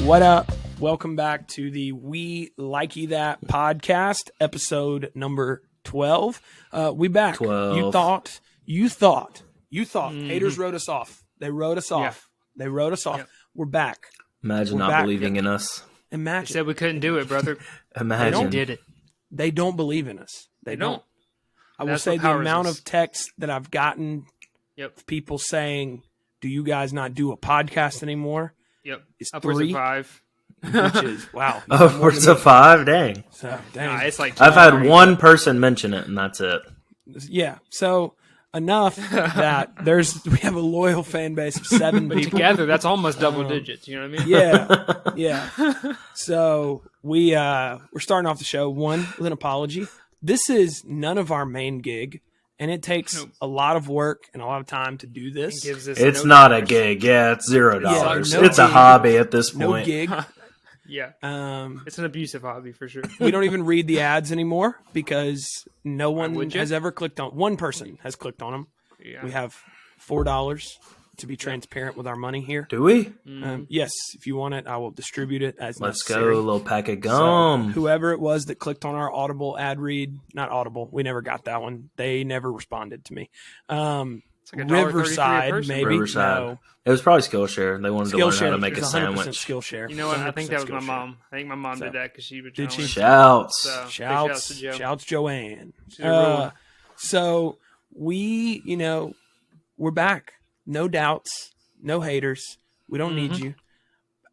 What up? Welcome back to the We Likey That podcast, episode number 12. We back. 12. You thought. Haters wrote us off. They wrote us off. Yeah. They wrote us off. Yep. We're back. Imagine We're not back. believing in us. Imagine. They said we couldn't do it, brother. Imagine. They did it. They don't believe in us. They don't. I will say the amount of texts that I've gotten of people saying, do you guys not do a podcast anymore? Yep. It's upwards 3. of 5. Which is, wow. Upwards of 5? Dang. So, dang. Nah, it's like I've had one person mention it, and that's it. Yeah. So enough that we have a loyal fan base of 7 But people. together, that's almost double digits. You know what I mean? Yeah. So we're starting off the show with an apology. This is none of our main gig, and it takes a lot of work and a lot of time to do this. It's not a gig. Yeah, it's $0. Yeah, it's a hobby at this point. No gig. Yeah. It's an abusive hobby for sure. We don't even read the ads anymore because no one has ever clicked on. One person has clicked on them. Yeah. We have $4 to be transparent with our money here. Do we? Yes, if you want it, I will distribute it as Let's necessary. go, a little pack of gum. So, whoever it was that clicked on our Audible ad read, not Audible, we never got that one. They never responded to me. It's like Riverside, maybe. Riverside. No. It was probably Skillshare. They wanted to learn how to make a It's 100% sandwich. Skillshare. You know what? I think that was my Skillshare. mom. I think my mom did that because she was Did she? Shouts. So, big Shouts to Joe. Shouts Joanne. She's a real one. So we, we're back. No doubts. No haters. We don't need you.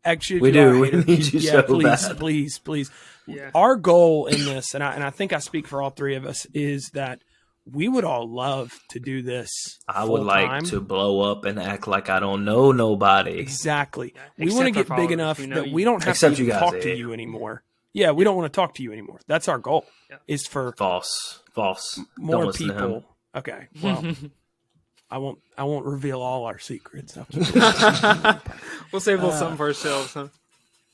Actually, We if you do. are a We hater, need you so bad. please. Yeah. Our goal in this, and I think I speak for all three of us, is that we would all love to do this. I would like full-time. to blow up and act like I don't know nobody. Exactly. Yeah, We want to except get our big followers. enough We know that you. we don't have Except to you even guys, talk to eh? you anymore. Yeah, we don't want to talk to you anymore. That's our goal. Yeah. Is for False. Don't more listen to him. people. Okay. Well, I won't reveal all our secrets. We'll save a little something for ourselves, huh?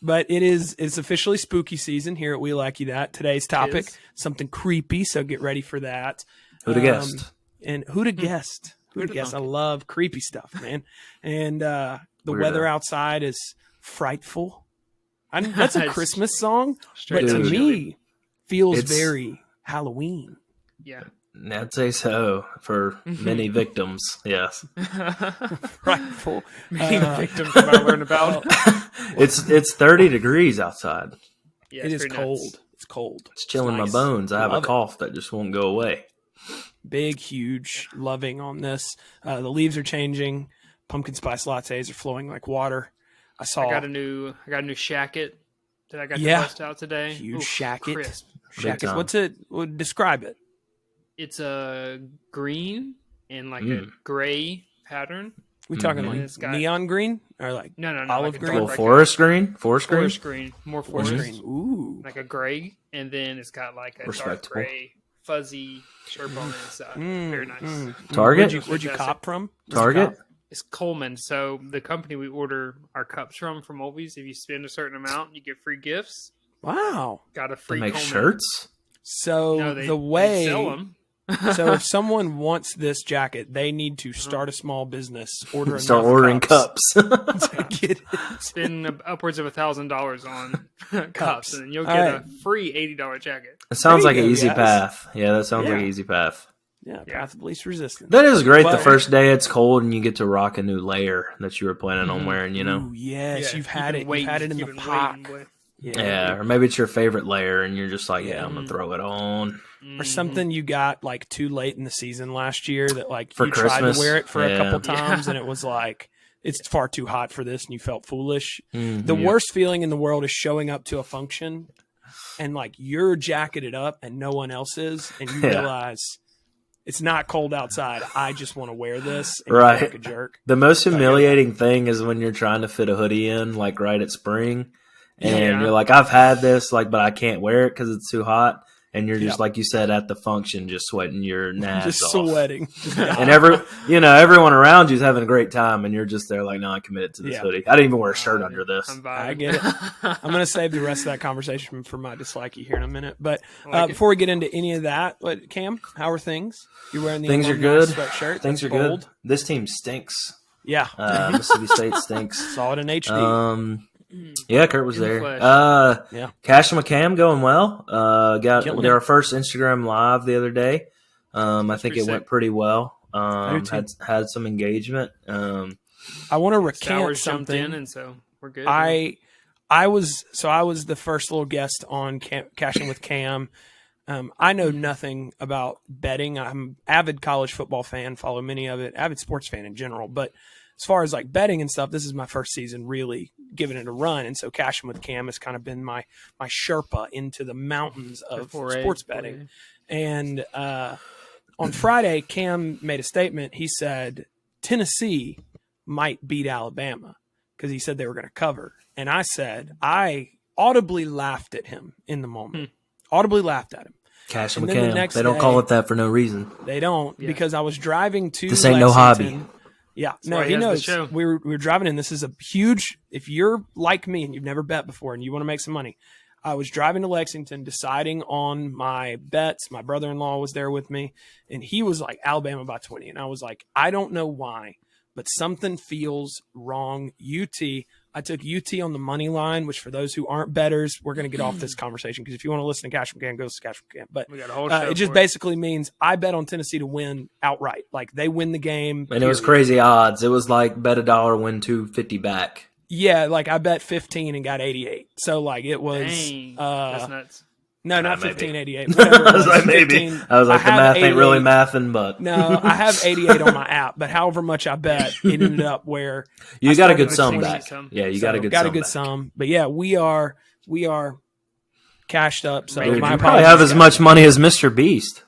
But it's officially spooky season here at We Like You That. Today's topic, something creepy, so get ready for that. Who'd have guessed? And who'd have guessed? Who'd have guessed? I love creepy stuff, man. And the weather outside is frightful. That's a Christmas song, but to Dude. me, feels It's- very Halloween. Yeah. I'd say so for many victims. Yes, Frightful. Many victims about learn about. it's 30 degrees outside. Yeah, It it's is pretty cold. nuts. It's cold. It's chilling nice. my bones. I have Love a it. cough that just won't go away. Big, huge loving on this. The leaves are changing. Pumpkin spice lattes are flowing like water. I got a new shacket that I got to Yeah. bust out today. huge Oof, shacket. crisp. Big Shacket. time. What's it? Describe it. It's a green and like a gray pattern. We talking And like it's got- neon green or like No, olive like a green? Little dark, forest green. forest green, more forest Forest green. Ooh. like a gray, and then it's got like a dark Respectable. gray fuzzy shirt on the inside. Very nice. Target? Where'd you cop from? Target. It's Coleman. So the company we order our cups from Always, if you spend a certain amount, you get free gifts. Wow. Got a They free make Coleman. shirts. So No, they sell them. so if someone wants this jacket, they need to start a small business, order Start enough ordering cups. cups. to get it. Spend upwards of $1,000 on cups, and then you'll All get right. a free $80 jacket. It sounds There like you an go, easy guys. path. Yeah, that sounds like an Yeah. easy path. Yeah, Yeah. path of least resistance. That is great. Well- The first day it's cold and you get to rock a new layer that you were planning on wearing. You know. Ooh, yes, Yeah, you've had it. You've had it in the pack. Yeah, or maybe it's your favorite layer, and you're just like, yeah, I'm gonna throw it on. Or something you got like too late in the season last year that like For you tried Christmas? to wear it for a Yeah. couple times and it was like it's far too hot for this and you felt foolish. Mhm. The worst feeling in the world is showing up to a function and like you're jacketed up and no one else is and you Yeah. realize it's not cold outside. I just want to wear this and Right. feel like a jerk. The most humiliating thing is when you're trying to fit a hoodie in, like right at spring, and Yeah. you're like, I've had this, like, but I can't wear it because it's too hot. And you're just Yep. like you said at the function, just sweating your nads Just off. sweating. And everyone around you is having a great time, and you're just there like, no, I committed to this Yeah. hoodie. I didn't even wear a shirt under this. I'm I vibing. get it. I'm going to save the rest of that conversation for my Dislikey here in a minute. But like it. before we get into any of that, Cam, how are things? You're wearing the Things are alumni good. sweatshirt. Things That's are bold. good. This team stinks. Yeah. Mississippi State stinks. Saw it in HD. Yeah, Kurt was In the there. flesh. Yeah. Cash and McCam going well. Got Killing did it. our first Instagram live the other day. I think pretty it went sick. pretty well. do too. Had some engagement. I want to recant Sowers jumped in, something. and so we're good. I was the first little guest on Cashing with Cam. I know nothing about betting. I'm an avid college football fan, follow many of it, avid sports fan in general. But as far as like betting and stuff, this is my first season really giving it a run. And so Cashing with Cam has kind of been my Sherpa into the mountains of sports betting. And on Friday, Cam made a statement. He said Tennessee might beat Alabama because he said they were going to cover. And I said, I audibly laughed at him in the moment. Audibly laughed at him. Cash and And then the McCam. next They don't day- call it that for no reason. They don't because I was driving to This ain't no Lexington. hobby. Yeah, why no, he he has the knows. show. We were driving in. This is a huge. If you're like me and you've never bet before and you want to make some money, I was driving to Lexington, deciding on my bets. My brother-in-law was there with me, and he was like Alabama by 20, and I was like, I don't know why, but something feels wrong. UT. I took UT on the money line, which for those who aren't bettors, we're going to get off this conversation because if you want to listen to Cash McCann, go to Cash McCann. But We got a whole show it just for basically means I bet on Tennessee to win outright. Like they win the game. And it was period. crazy odds. It was like bet $1, win $2.50 back. Yeah, like I bet 15 and got 88. So like it was Dang, that's nuts. no, not maybe. 15, 88. Whatever it I was like, 15. I was like, the have math ain't really 88. mathing, but No, I have 88 on my app, but however much I bet, it ended up where you I got a started good with sum 20 back. some. Yeah, you so got a good sum back. sum. But yeah, we are cashed up. So Dude, my you probably apologies, have as guys. much money as Mr. Beast.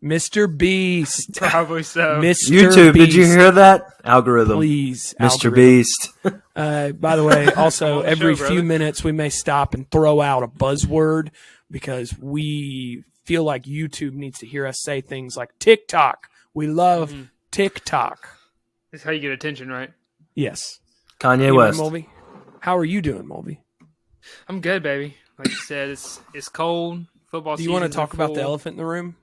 Mr. Beast. Probably so. Mr. YouTube, Beast. did you hear that? Algorithm. Please, Mr. algorithm. Beast. By the way, also On the every show, few brother. minutes we may stop and throw out a buzzword because we feel like YouTube needs to hear us say things like TikTok. We love TikTok. That's how you get attention, right? Yes. Kanye Anyway, West. Mulvey, how are you doing, Mulvey? I'm good, baby. Like you said, it's cold. Football. Do you want to seasons talk are about the full. elephant in the room?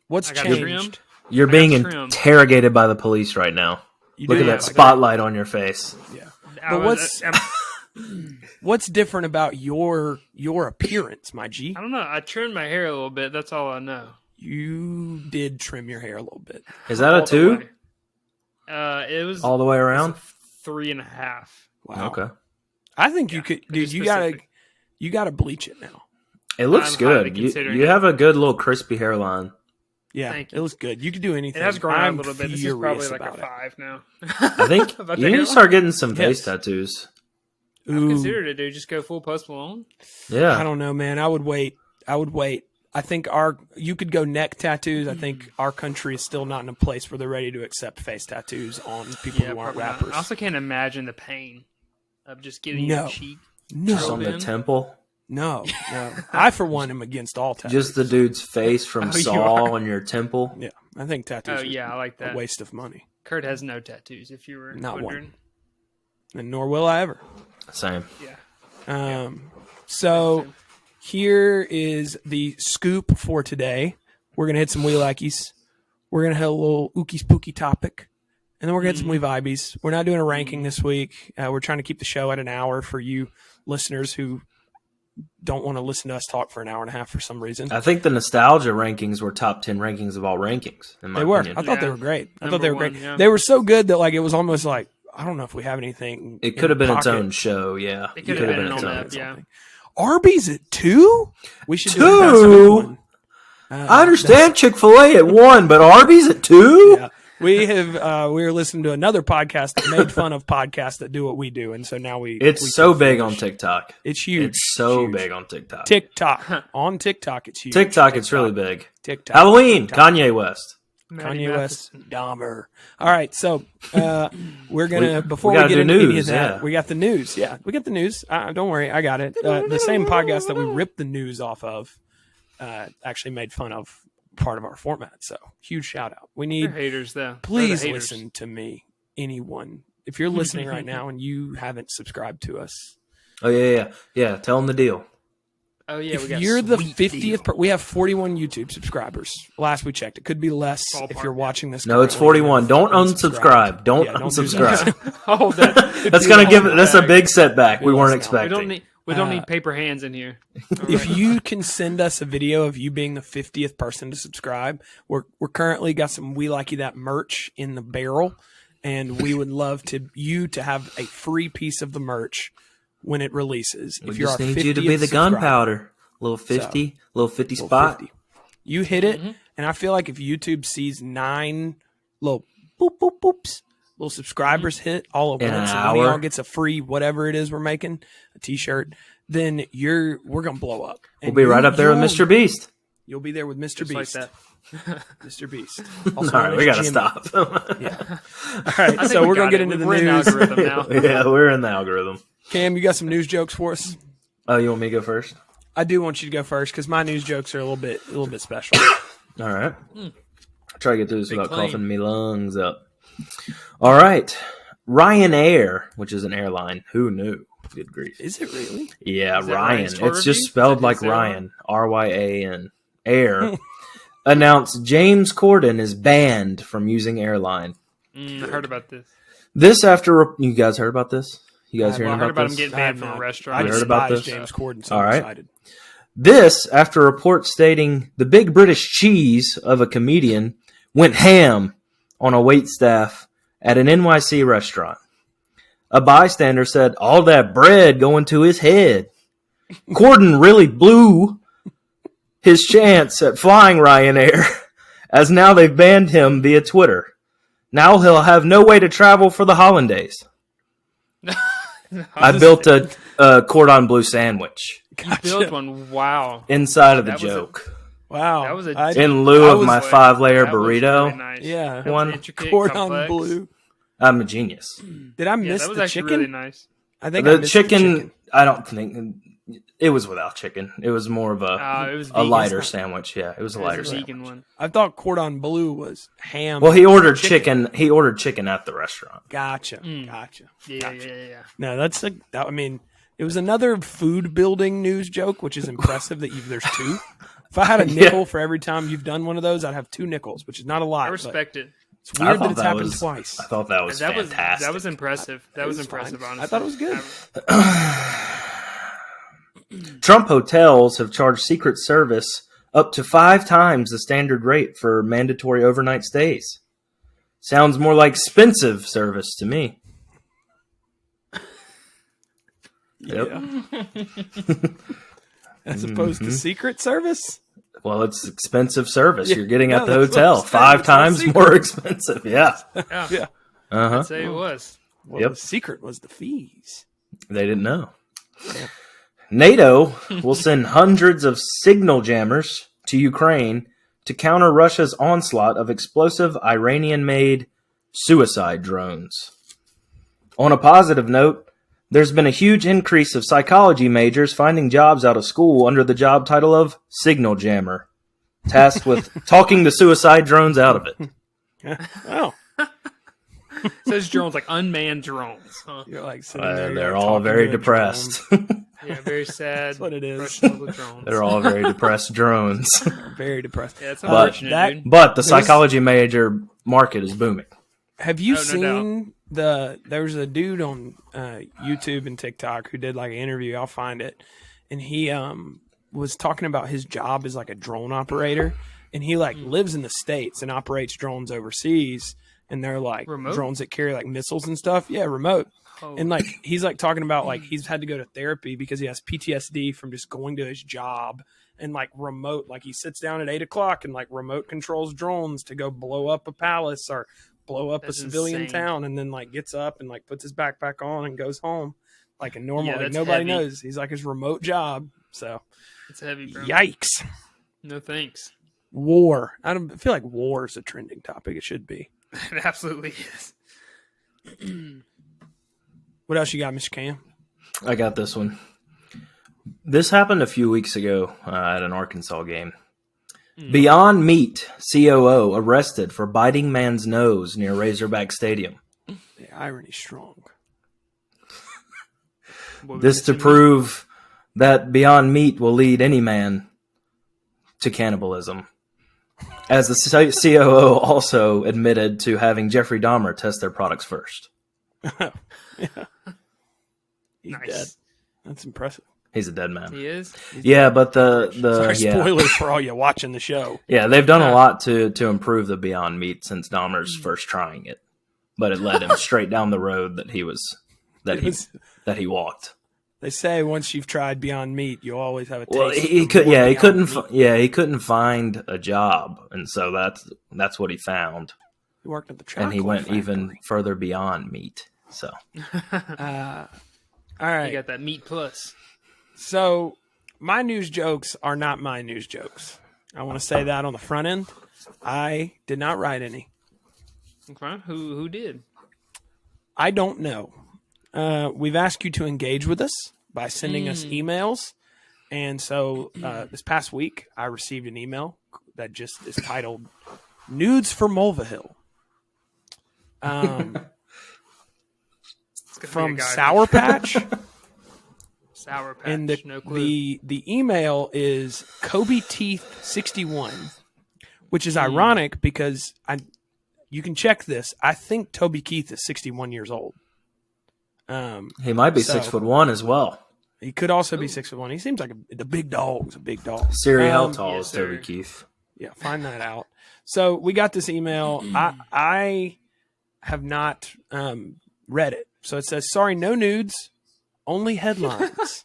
What's I got changed? trimmed. You're I being got trimmed. interrogated by the police right now. You Look do at have that like spotlight on your face. Yeah. I But was- what's different about your appearance, my G? I don't know. I trimmed my hair a little bit. That's all I know. You did trim your hair a little bit. Is that a All the 2? way. It was All the way around? 3.5. Wow. Okay. I think you Yeah, could, pretty dude. specific. You gotta bleach it now. It looks I'm highly good. considering You it. have a good little crispy hairline. Yeah, Thank it you. looks good. You could do anything. It has grown out a I'm little bit. This is furious probably like a about it. 5 now. I think About the you need to hairline? start getting some face Yes. tattoos. I've Ooh, considered it, dude. Just go full Post Malone. Yeah. I don't know, man. I would wait. I think you could go neck tattoos. I think our country is still not in a place where they're ready to accept face tattoos on people Yeah, who aren't probably not. rappers. I also can't imagine the pain of just getting No. your cheek. Just on the in. temple. No. I for one am against all tattoos. Just the dude's face from Oh, you Saul are? on your temple. Yeah, I think tattoos. Oh, yeah, I like are that. a waste of money, Kurt has no tattoos, if you were Not one. wondering. and nor will I ever. Same. Yeah. So here is the scoop for today. We're gonna hit some wee likeys. We're gonna hit a little ookie spooky topic, and then we're gonna hit some wee vibies. We're not doing a ranking this week. We're trying to keep the show at an hour for you listeners who don't want to listen to us talk for an hour and a half for some reason. I think the nostalgia rankings were top 10 rankings of all rankings. In my They were. opinion. I thought they Yeah. were great. I thought Number they were one, great. yeah. They were so good that like it was almost like I don't know if we have anything. It in could have been its pocket. own show. Yeah, It could have been its on own. that, yeah. Arby's at 2? We should do a 2? best of one. I understand Chick-fil-A at 1, but Arby's at 2? Yeah. We were listening to another podcast that made fun of podcasts that do what we do, and so now we. It's we so feel big on foolish. TikTok. It's huge. It's so Huge. big on TikTok. TikTok on TikTok. It's huge. TikTok, it's really big. TikTok. Halloween, TikTok. Kanye West. Maddie Kanye West, Matheson. Dahmer. All right, so we're gonna before we we, gotta get do into any news, of that, yeah. we got the news. Yeah, we got the news. Don't worry, I got it. The same podcast that we ripped the news off of actually made fun of part of our format. So huge shout out. We They're need. haters, though. Please They're the haters. listen to me, anyone. If you're listening right now and you haven't subscribed to us, Oh, yeah. Tell them the deal. Oh yeah, we If got you're the sweet 50th, deal. we have 41 YouTube subscribers. Last we checked, it could be less Ballpark, if you're yeah. watching this. No, it's currently. 41. Don't unsubscribe. Don't Yeah, don't do unsubscribe. that. Oh, That's gonna give. That's a big setback. We weren't now. expecting. We don't need paper hands in here. If you can send us a video of you being the 50th person to subscribe, we're currently got some We Like You That merch in the barrel, and we would love you to have a free piece of the merch when it releases. We If you're just our need you to 50th be the subscriber. gunpowder. Little 50 Little spot. 50. You hit it, and I feel like if YouTube sees 9 little boop boop boops, little subscribers hit all at In an once, and one of y'all hour. gets a free whatever it is we're making, a T-shirt, then we're gonna blow up. We'll And be right up there with Mr. Beast. You'll be there with Mr. Just like Beast. that. Mr. Beast. All Also right, known we as gotta Jimmy. stop. Yeah. All right, I so think we're gonna got get it. into the We're in the news. algorithm now. Yeah, we're in the algorithm. Cam, you got some news jokes for us? Oh, you want me to go first? I do want you to go first because my news jokes are a little bit special. All right. Try to get through this Big without claim. coughing me lungs up. All right. Ryanair, which is an airline. Who knew? Good grief. Is it really? Yeah, Is that Ryan. Ryan's tour It's just review? Is spelled that like his airline? Ryan. Ryan. Air. Announced James Corden is banned from using airline. I heard about this. This after you guys heard about this? You guys I hearing I heard about this? him getting I banned have from a not. restaurant. I You heard about despise this? James Corden, so All I'm right. excited. This after reports stating the big British cheese of a comedian went ham on a waitstaff at an NYC restaurant. A bystander said, all that bread going to his head. Corden really blew his chance at flying Ryanair, as now they've banned him via Twitter. Now he'll have no way to travel for the hollandaise. I built a cordon bleu sandwich You built one. Wow. inside of the That was a- joke. Wow. That was a- I- In lieu I of was my like- 5-layer That was burrito, really nice. yeah. That was one intricate, Cordon complex. bleu. I'm a genius. Did I Yeah, miss that was the actually chicken? really nice. I think I The missed chicken, I don't think it was without chicken. It was more of It was a vegan. lighter sandwich. Yeah, it was a It was lighter a sandwich. vegan one. I thought cordon bleu was ham. Well, he ordered chicken. He ordered chicken at the restaurant. Gotcha. Gotcha. Yeah, yeah. No, that's I mean, it was another food building news joke, which is impressive that there's two. If I had a nickel for every time you've done one of those, I'd have 2 nickels, which is not a lot. I but respect it. It's weird thought that it's that happened was- twice. I thought that was fantastic. That was impressive. That was was impressive. fine. Honestly, I thought it was good. Trump hotels have charged Secret Service up to 5 times the standard rate for mandatory overnight stays. Sounds more like expensive service to me. Yep. As opposed to Secret Service. Well, it's expensive service Yeah. you're getting No, at the that's what hotel. I'm saying. 5 It's not times secret. more expensive. Yeah. Yeah, Yeah. Uh-huh. I'd say it was. Well, Yep. the secret was the fees. They didn't know. NATO will send hundreds of signal jammers to Ukraine to counter Russia's onslaught of explosive Iranian-made suicide drones. On a positive note, there's been a huge increase of psychology majors finding jobs out of school under the job title of signal jammer, tasked with talking the suicide drones out of it. Oh, Says drones, like unmanned drones. Huh? you're like sitting there. you're They're like all talking very to a depressed. Yeah, very sad. That's what it is. Russian little drones. They're all very depressed drones. drone. Very depressed. Yeah, it's But unfortunate, that- dude. But the psychology major market is booming. Have you Oh, no seen there was a dude on YouTube and TikTok who did like an interview. I'll find it. And he was talking about his job as like a drone operator. And he like lives in the States and operates drones overseas. And they're like Remote? drones that carry like missiles and stuff. Yeah, remote. Oh, And like he's like talking about like he's had to go to therapy because he has PTSD from just going to his job and like remote. Like he sits down at 8:00 and like remote controls drones to go blow up a palace or blow up That's a civilian insane. town, and then like gets up and like puts his backpack on and goes home like a normal. Yeah, like that's nobody heavy. knows. He's like his remote job. So it's heavy, bro. yikes. No thanks. War. I don't feel like war is a trending topic. It should be. It absolutely is. What else you got, Mr. Cam? I got this one. This happened a few weeks ago at an Arkansas game. Beyond Meat COO arrested for biting man's nose near Razorback Stadium. The irony's strong. What was This it to me? prove that Beyond Meat will lead any man to cannibalism. As the COO also admitted to having Jeffrey Dahmer test their products first. Yeah. He's Nice. dead. That's impressive. He's a dead man. He is. Yeah, but the Sorry, yeah. spoilers for all you watching the show. Yeah, they've done a lot to improve the Beyond Meat since Dahmer's first trying it, but it led him straight down the road that he walked. They say once you've tried Beyond Meat, you'll always have a taste. Well, he couldn't find a job, and so that's what he found, He worked at the and he chocolate went factory. even further beyond meat. So All right. You got that Meat Plus. So my news jokes are not my news jokes. I want to say that on the front end. I did not write any. Okay. Who did? I don't know. We've asked you to engage with us by sending us emails. And so this past week, I received an email that just is titled Nudes for Mulvihill. From Sour Patch. Sour Patch. And No clue. the email is Kobe Teeth 61, which is ironic because you can check this. I think Toby Keith is 61 years old. he might be So- 6'1" as well. He could also be 6'1". He seems like the big dog's a big dog. Siri, how tall yes, is Toby sir. Keith? Yeah, find that out. So we got this email. I have not read it. So it says, sorry, no nudes, only headlines.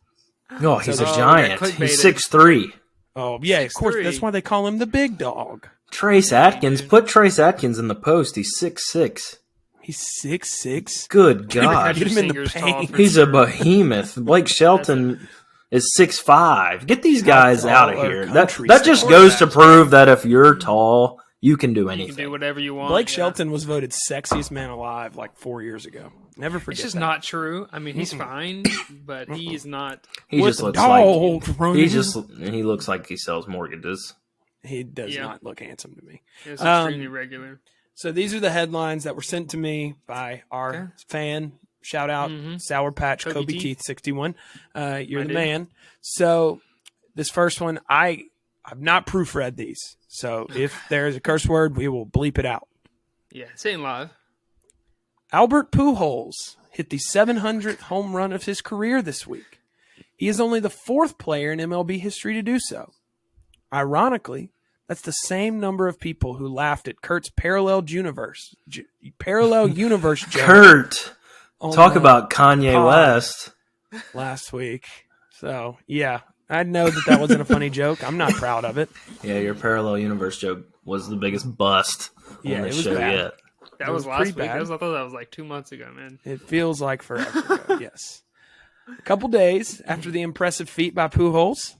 Oh, he's So a they're giant. clickbaited. He's 6'3". Oh, yeah, of course. 6'3". That's why they call him the big dog. Trace Atkins. Put Trace Atkins in the post. He's 6'6". He's 6'6". Good Get God. him in the Singer's tall paint. for He's a sure. behemoth. Blake Shelton is 6'5". Get these guys tall out of our here. country That just star. goes to prove that if you're tall, you can do You anything. can do whatever you want. Blake yeah. Shelton was voted sexiest man alive like 4 years ago. Never forget It's just that. not true. I mean, he's fine, but he is not. He With just the looks dogs like running. he looks like he sells mortgages. He does Yeah. not look handsome to me. It's extremely regular. So these are the headlines that were sent to me by our Okay. fan. Shout out Mhm. Sour Patch Kobe Kobe Teeth. Teeth 61. You're I the did. man. So this first one, I've not proofread these. So if there's a curse word, we will bleep it out. Yeah, it's ain't live. Albert Pujols hit the 700th home run of his career this week. He is only the fourth player in MLB history to do so. Ironically, that's the same number of people who laughed at Kurt's parallel universe joke Kurt, on talk the about Kanye pod West. last week. So yeah, I know that wasn't a funny joke. I'm not proud of it. Yeah, your parallel universe joke was the biggest bust Yeah, on it this was show bad. yet. That It was was last pretty week. bad. I thought that was like 2 months ago, man. It feels like forever ago. Yes. A couple days after the impressive feat by Pujols,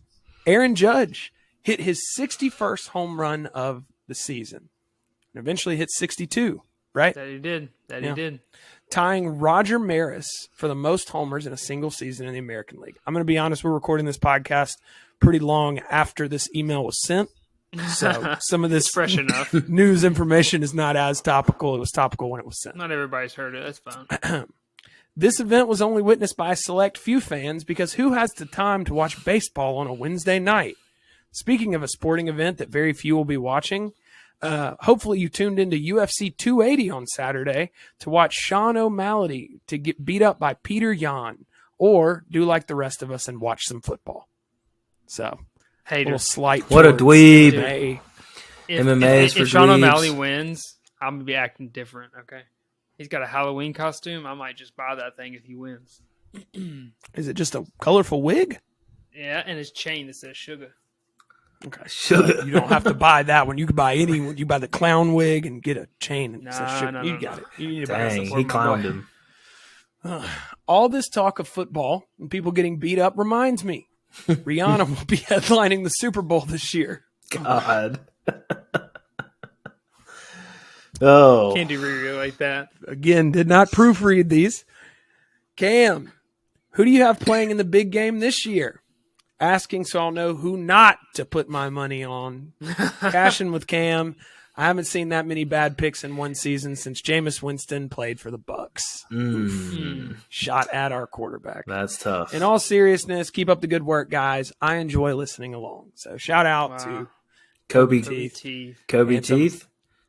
Aaron Judge hit his 61st home run of the season and eventually hit 62, right? That he did. Yeah. He did. Tying Roger Maris for the most homers in a single season in the American League. I'm going to be honest, we're recording this podcast pretty long after this email was sent. So some of this Fresh enough. news information is not as topical. It was topical when it was sent. Not everybody's heard it. That's fine. This event was only witnessed by a select few fans because who has the time to watch baseball on a Wednesday night? Speaking of a sporting event that very few will be watching, hopefully you tuned into UFC 280 on Saturday to watch Sean O'Malley to get beat up by Peter Yan, or do like the rest of us and watch some football. So, a Hater. little slight. What a towards dweeb. MMA. MMA is for if Sean dweebs. O'Malley wins, I'm gonna be acting different. Okay. He's got a Halloween costume. I might just buy that thing if he wins. Is it just a colorful wig? Yeah, and his chain that says sugar. Okay. Sugar. You don't have to buy that one. You can buy any one. You buy the clown wig and get a chain. And No, says sugar. no, You no, got no. it. You need to buy Dang, some. he clowned him. All this talk of football and people getting beat up reminds me Rihanna will be headlining the Super Bowl this year. God. Oh. Can't do Riri like that. Again, did not proofread these. Cam, who do you have playing in the big game this year? Asking so I'll know who not to put my money on. Cashing with Cam. I haven't seen that many bad picks in one season since Jameis Winston played for the Bucks. Shot at our quarterback. That's tough. In all seriousness, keep up the good work, guys. I enjoy listening along. So shout out to Kobe Teeth. Kobe Handsome. Teeth.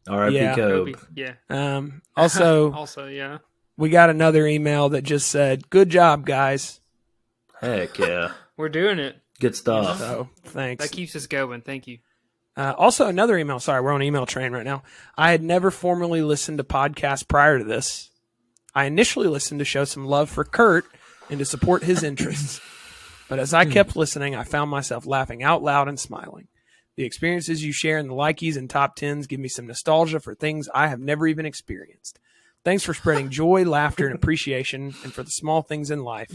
R.I.P. Yeah. Kobe. Yeah. Also, yeah. we got another email that just said, "Good job, guys." Heck yeah. We're doing it. Good stuff. So thanks. That keeps us going. Thank you. Also, another email. Sorry, we're on email train right now. I had never formally listened to podcasts prior to this. I initially listened to show some love for Kurt and to support his interests. But as I kept listening, I found myself laughing out loud and smiling. The experiences you share in the Likeys and top tens give me some nostalgia for things I have never even experienced. Thanks for spreading joy, laughter, and appreciation, and for the small things in life.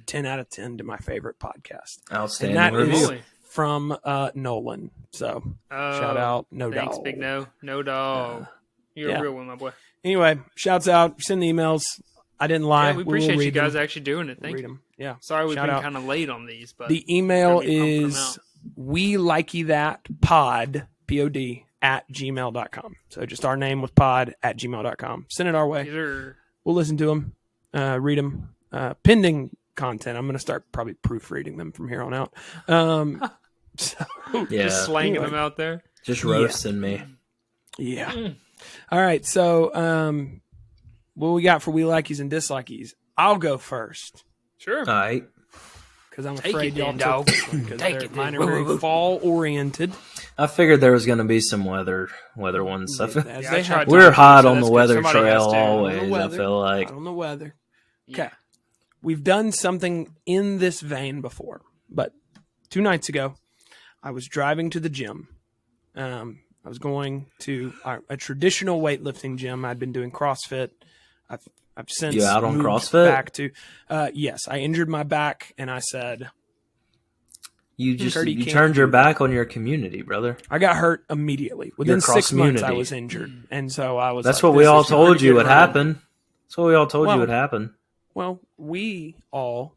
10 out of 10 to my favorite podcast. Outstanding And that review. is from Nolan. So shout out, No Thanks, Dog. Big No Dog. You're yeah. a real one, my boy. Anyway, shouts out. Send the emails. I didn't lie. Yeah, we will appreciate you read guys them. actually doing it. Thank Read you. them. Yeah. Sorry we've Shout been out. kind of late on these, but The email we're gonna be pumping them is out. we likey that pod, P-O-D, at gmail.com. So just our name with pod at gmail.com. Send it our way. These are We'll listen to them, read them. Pending content. I'm going to start probably proofreading them from here on out. So, Yeah. just slanging Anyway. them out there. Just roasting me. yeah. All right. So, what we got for we likeys and dislikes? I'll go first Sure. All right. because I'm Take afraid it y'all then, took dog. this one because Take it mine then. are very fall oriented. I figured there was going to be some weather ones. As Yeah, they I have tried We're to, hot so on that's the good. weather Somebody trail has to. always, On the I weather. feel like. Out on the weather. Yeah. Okay. We've done something in this vein before, but 2 nights ago, I was driving to the gym. I was going to a traditional weightlifting gym. I'd been doing CrossFit. I've since You out on moved CrossFit? back to yes. I injured my back, and I said You Kurt, you can't turned your do that. back on your community, brother. I got hurt immediately. Within Your 6 months, I cross-munity. was injured, and so I was. That's like, what we this all is told pretty you good would run. happen. That's what we all told you Well- would happen. Well, we all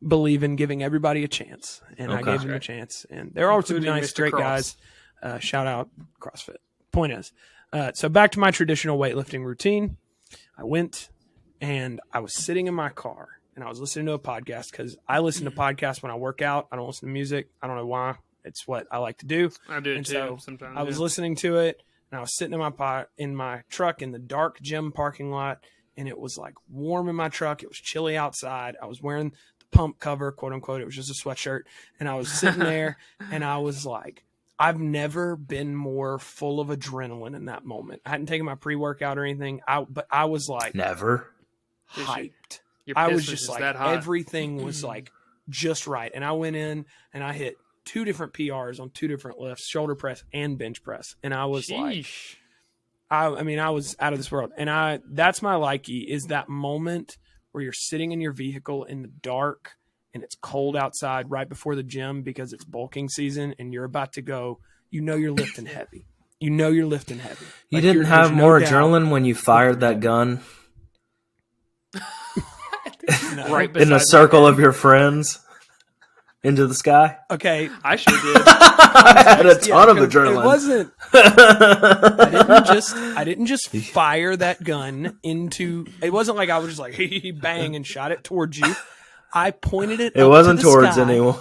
believe in giving everybody a chance, and I Okay. gave them a chance, and they're all some Including nice, Mr. great Cross. guys. Shout out CrossFit. Point is, so back to my traditional weightlifting routine. I went and I was sitting in my car and I was listening to a podcast because I listen to podcasts when I work out. I don't listen to music. I don't know why. It's what I like to do. I do it And too so sometimes. I was yeah. listening to it, and I was sitting in my truck in the dark gym parking lot, and it was like warm in my truck. It was chilly outside. I was wearing the pump cover, quote unquote. It was just a sweatshirt, and I was sitting there, and I was like, I've never been more full of adrenaline in that moment. I hadn't taken my pre-workout or anything, but I was like Never. Did you? hyped. Your I was Pistons just is like that hot. everything was like just right, and I went in and I hit 2 different PRs on 2 different lifts, shoulder press and bench press, and I was like, Sheesh. I mean, I was out of this world, and that's my likey is that moment where you're sitting in your vehicle in the dark and it's cold outside right before the gym because it's bulking season, and you're about to go. You know you're lifting heavy. You know you're lifting heavy. You Like, didn't there's have no more doubt. adrenaline when you fired that gun No. Right in the beside circle of your friends into the sky? Okay, I sure did. I had a ton of because adrenaline. It wasn't. I didn't just fire that gun into. It wasn't like I was just like bang and shot it towards you. I pointed it. It up wasn't to the towards sky. anyone.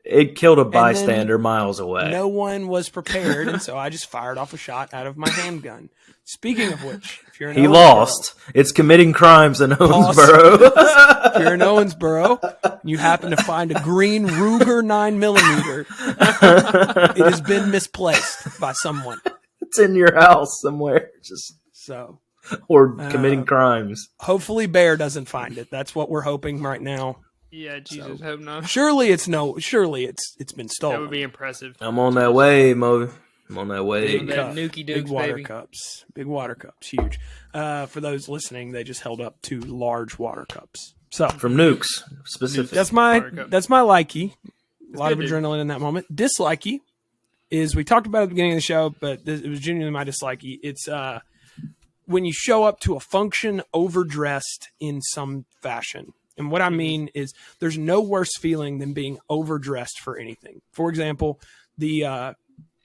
It killed a then bystander miles away. No one was prepared, and so I just fired off a shot out of my handgun. Speaking of which, if you're in He Owensboro- lost. It's committing crimes in Owensboro. if you're in Owensboro, you happen to find a green Ruger 9mm, it has been misplaced by someone. It's in your house somewhere, just So or committing crimes. hopefully Bear doesn't find it. That's what we're hoping right now. Yeah, Jesus, hope not. Surely it's been That stolen. would be impressive. I'm on that way, Mo. I'm on that way. Big that Nuki Big Dukes, water baby. cups. Big water cups. Huge. For those listening, they just held up 2 large water cups. So From Nukes, specific. that's my Water cup. likey. A lot of good, dude. adrenaline in that moment. Dislikey is we talked about it at the beginning of the show, but it was genuinely my dislikey. It's when you show up to a function overdressed in some fashion. And what I mean is there's no worse feeling than being overdressed for anything. For example, the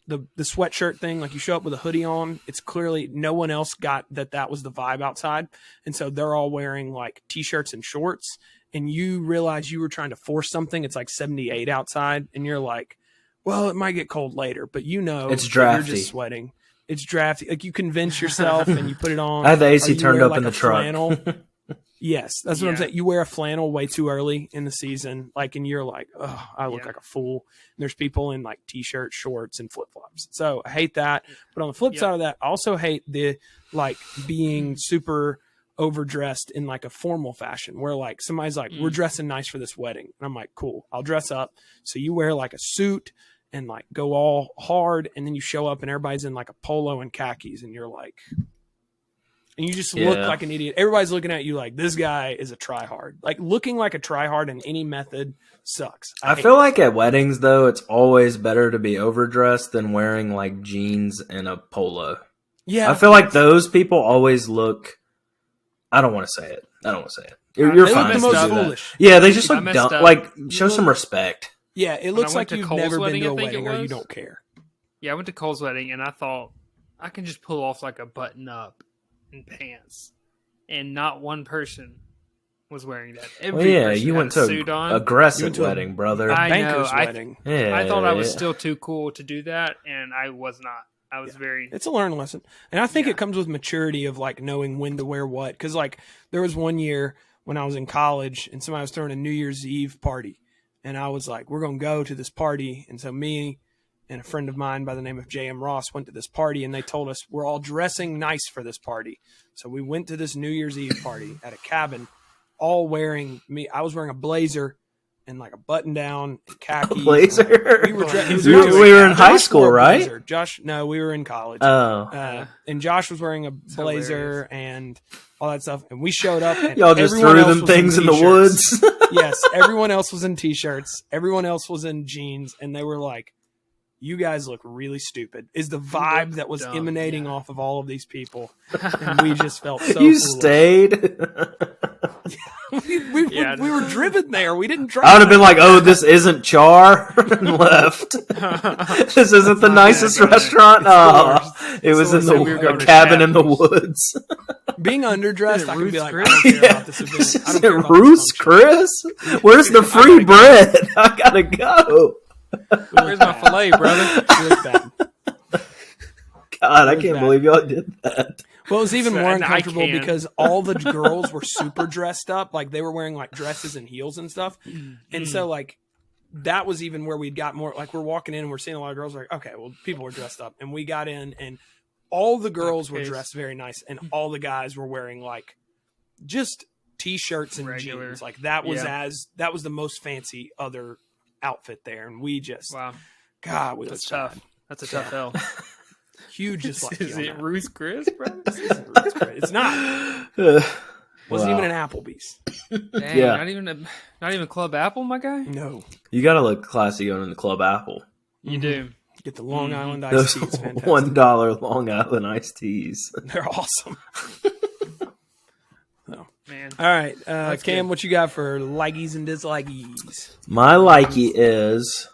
the sweatshirt thing. Like you show up with a hoodie on, it's clearly no one else got that was the vibe outside, and so they're all wearing like t-shirts and shorts. And you realize you were trying to force something. It's like 78 outside, and you're like, well, it might get cold later, but it's drafty. You're just sweating. It's drafty. Like you convince yourself and you put it on. I had the AC turned up in the truck. Yes, that's what I'm saying. You wear a flannel way too early in the season, like, and you're like, oh, I look like a fool. And there's people in like t-shirts, shorts, and flip-flops. So I hate that. But on the flip side of that, I also hate the like being super overdressed in like a formal fashion where like somebody's like, we're dressing nice for this wedding. And I'm like, cool, I'll dress up. So you wear like a suit and like go all hard, and then you show up and everybody's in like a polo and khakis, and you're like, and you just look like an idiot. Everybody's looking at you like, this guy is a tryhard. Like looking like a tryhard in any method sucks. I feel like at weddings though, it's always better to be overdressed than wearing like jeans and a polo. Yeah. I feel like those people always look, I don't want to say it. You're fine. Look the most foolish. Yeah, they just look dumb. Like, show some respect. Yeah, it looks like you've never been to a wedding or you don't care. Yeah, I went to Cole's wedding, and I thought, I can just pull off like a button-up and pants. And not one person was wearing that. You went to an aggressive wedding, brother. I Banker's know. wedding. I thought I was still too cool to do that, and I was not. I was very... It's a learning lesson. And I think it comes with maturity of like knowing when to wear what. Because like there was one year when I was in college and somebody was throwing a New Year's Eve party. And I was like, we're going to go to this party. And so me and a friend of mine by the name of J.M. Ross went to this party, and they told us we're all dressing nice for this party. So we went to this New Year's Eve party at a cabin, all wearing I was wearing a blazer and like a button down and khaki. A blazer? We were in high school, right? Josh, no, we were in college. Oh. And Josh was wearing a blazer and all that stuff. And we showed up. And y'all just threw them things in the woods. Yes, everyone else was in t-shirts. Everyone else was in jeans. And they were like, you guys look really stupid, is the vibe that was emanating off of all of these people. And we just felt so You foolish. Stayed? We were driven there. We didn't drive. I would have been like, oh, this isn't Char, and left. This isn't the nicest restaurant. It was in the cabin in the woods. Being underdressed, I can be like, I don't care about this event. I don't care about Ruth's Chris? Where's the free bread? I gotta go. Where's my filet, brother? God, I can't believe y'all did that. Well, it was even more uncomfortable because all the girls were super dressed up. Like, they were wearing, like, dresses and heels and stuff. And so, like, that was even where we'd got more, like, we're walking in and we're seeing a lot of girls, like, okay, well, people were dressed up. And we got in, and all the girls were dressed very nice, and all the guys were wearing, like, just T-shirts and jeans. Like, that was that was the most fancy other outfit there. And we just, God, we That's tough. That's a tough L. Huge dislike. Is it Ruth's Chris, bro? It's not. Wasn't even an Applebee's. Dang, not even Club Apple, my guy. No. You gotta look classy going in the Club Apple. You do. Get the Long Island iced tea. It's fantastic. $1 Long Island iced teas. They're awesome. Man. All right, Cam, what you got for likies and dislikies? My likey is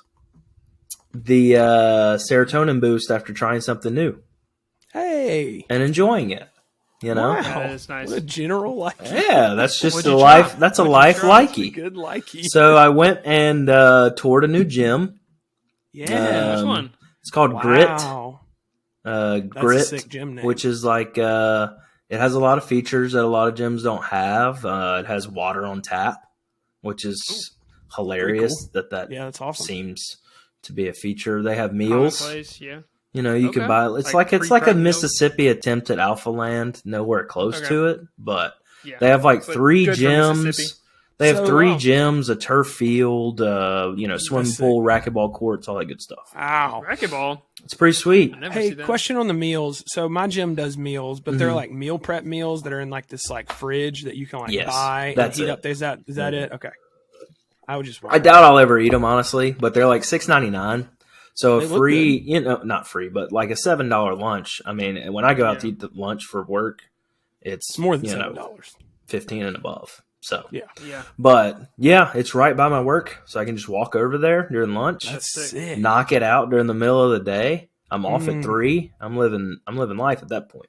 the serotonin boost after trying something new. Hey. And enjoying it. You know? Wow. That is nice. What a general likey. Yeah, that's just a life. That's a life likey. Good likey. So I went and toured a new gym. Yeah. Which one? It's called Grit. That's a sick gym name. Which is like it has a lot of features that a lot of gyms don't have. It has water on tap, which is hilarious. Cool. That's awesome. Seems to be a feature. They have meals. Place, yeah. You know, you can buy. It's like a Mississippi attempt at Alpha Land. Nowhere close to it, but they have like 3 gyms. They have 3 gyms, a turf field, swimming pool, racquetball courts, all that good stuff. Wow. Racquetball. It's pretty sweet. Hey, question on the meals. So my gym does meals, but they're like meal prep meals that are in like this like fridge that you can like buy and heat up. Is that it? Okay. I doubt I'll ever eat them, honestly, but they're like $6.99. So a free, not free, but like a $7 lunch. I mean, when I go out to eat the lunch for work, it's more than $7. $15 and above. So yeah. But it's right by my work, so I can just walk over there during lunch. That's sick. Knock it out during the middle of the day. I'm off at 3. I'm living life at that point.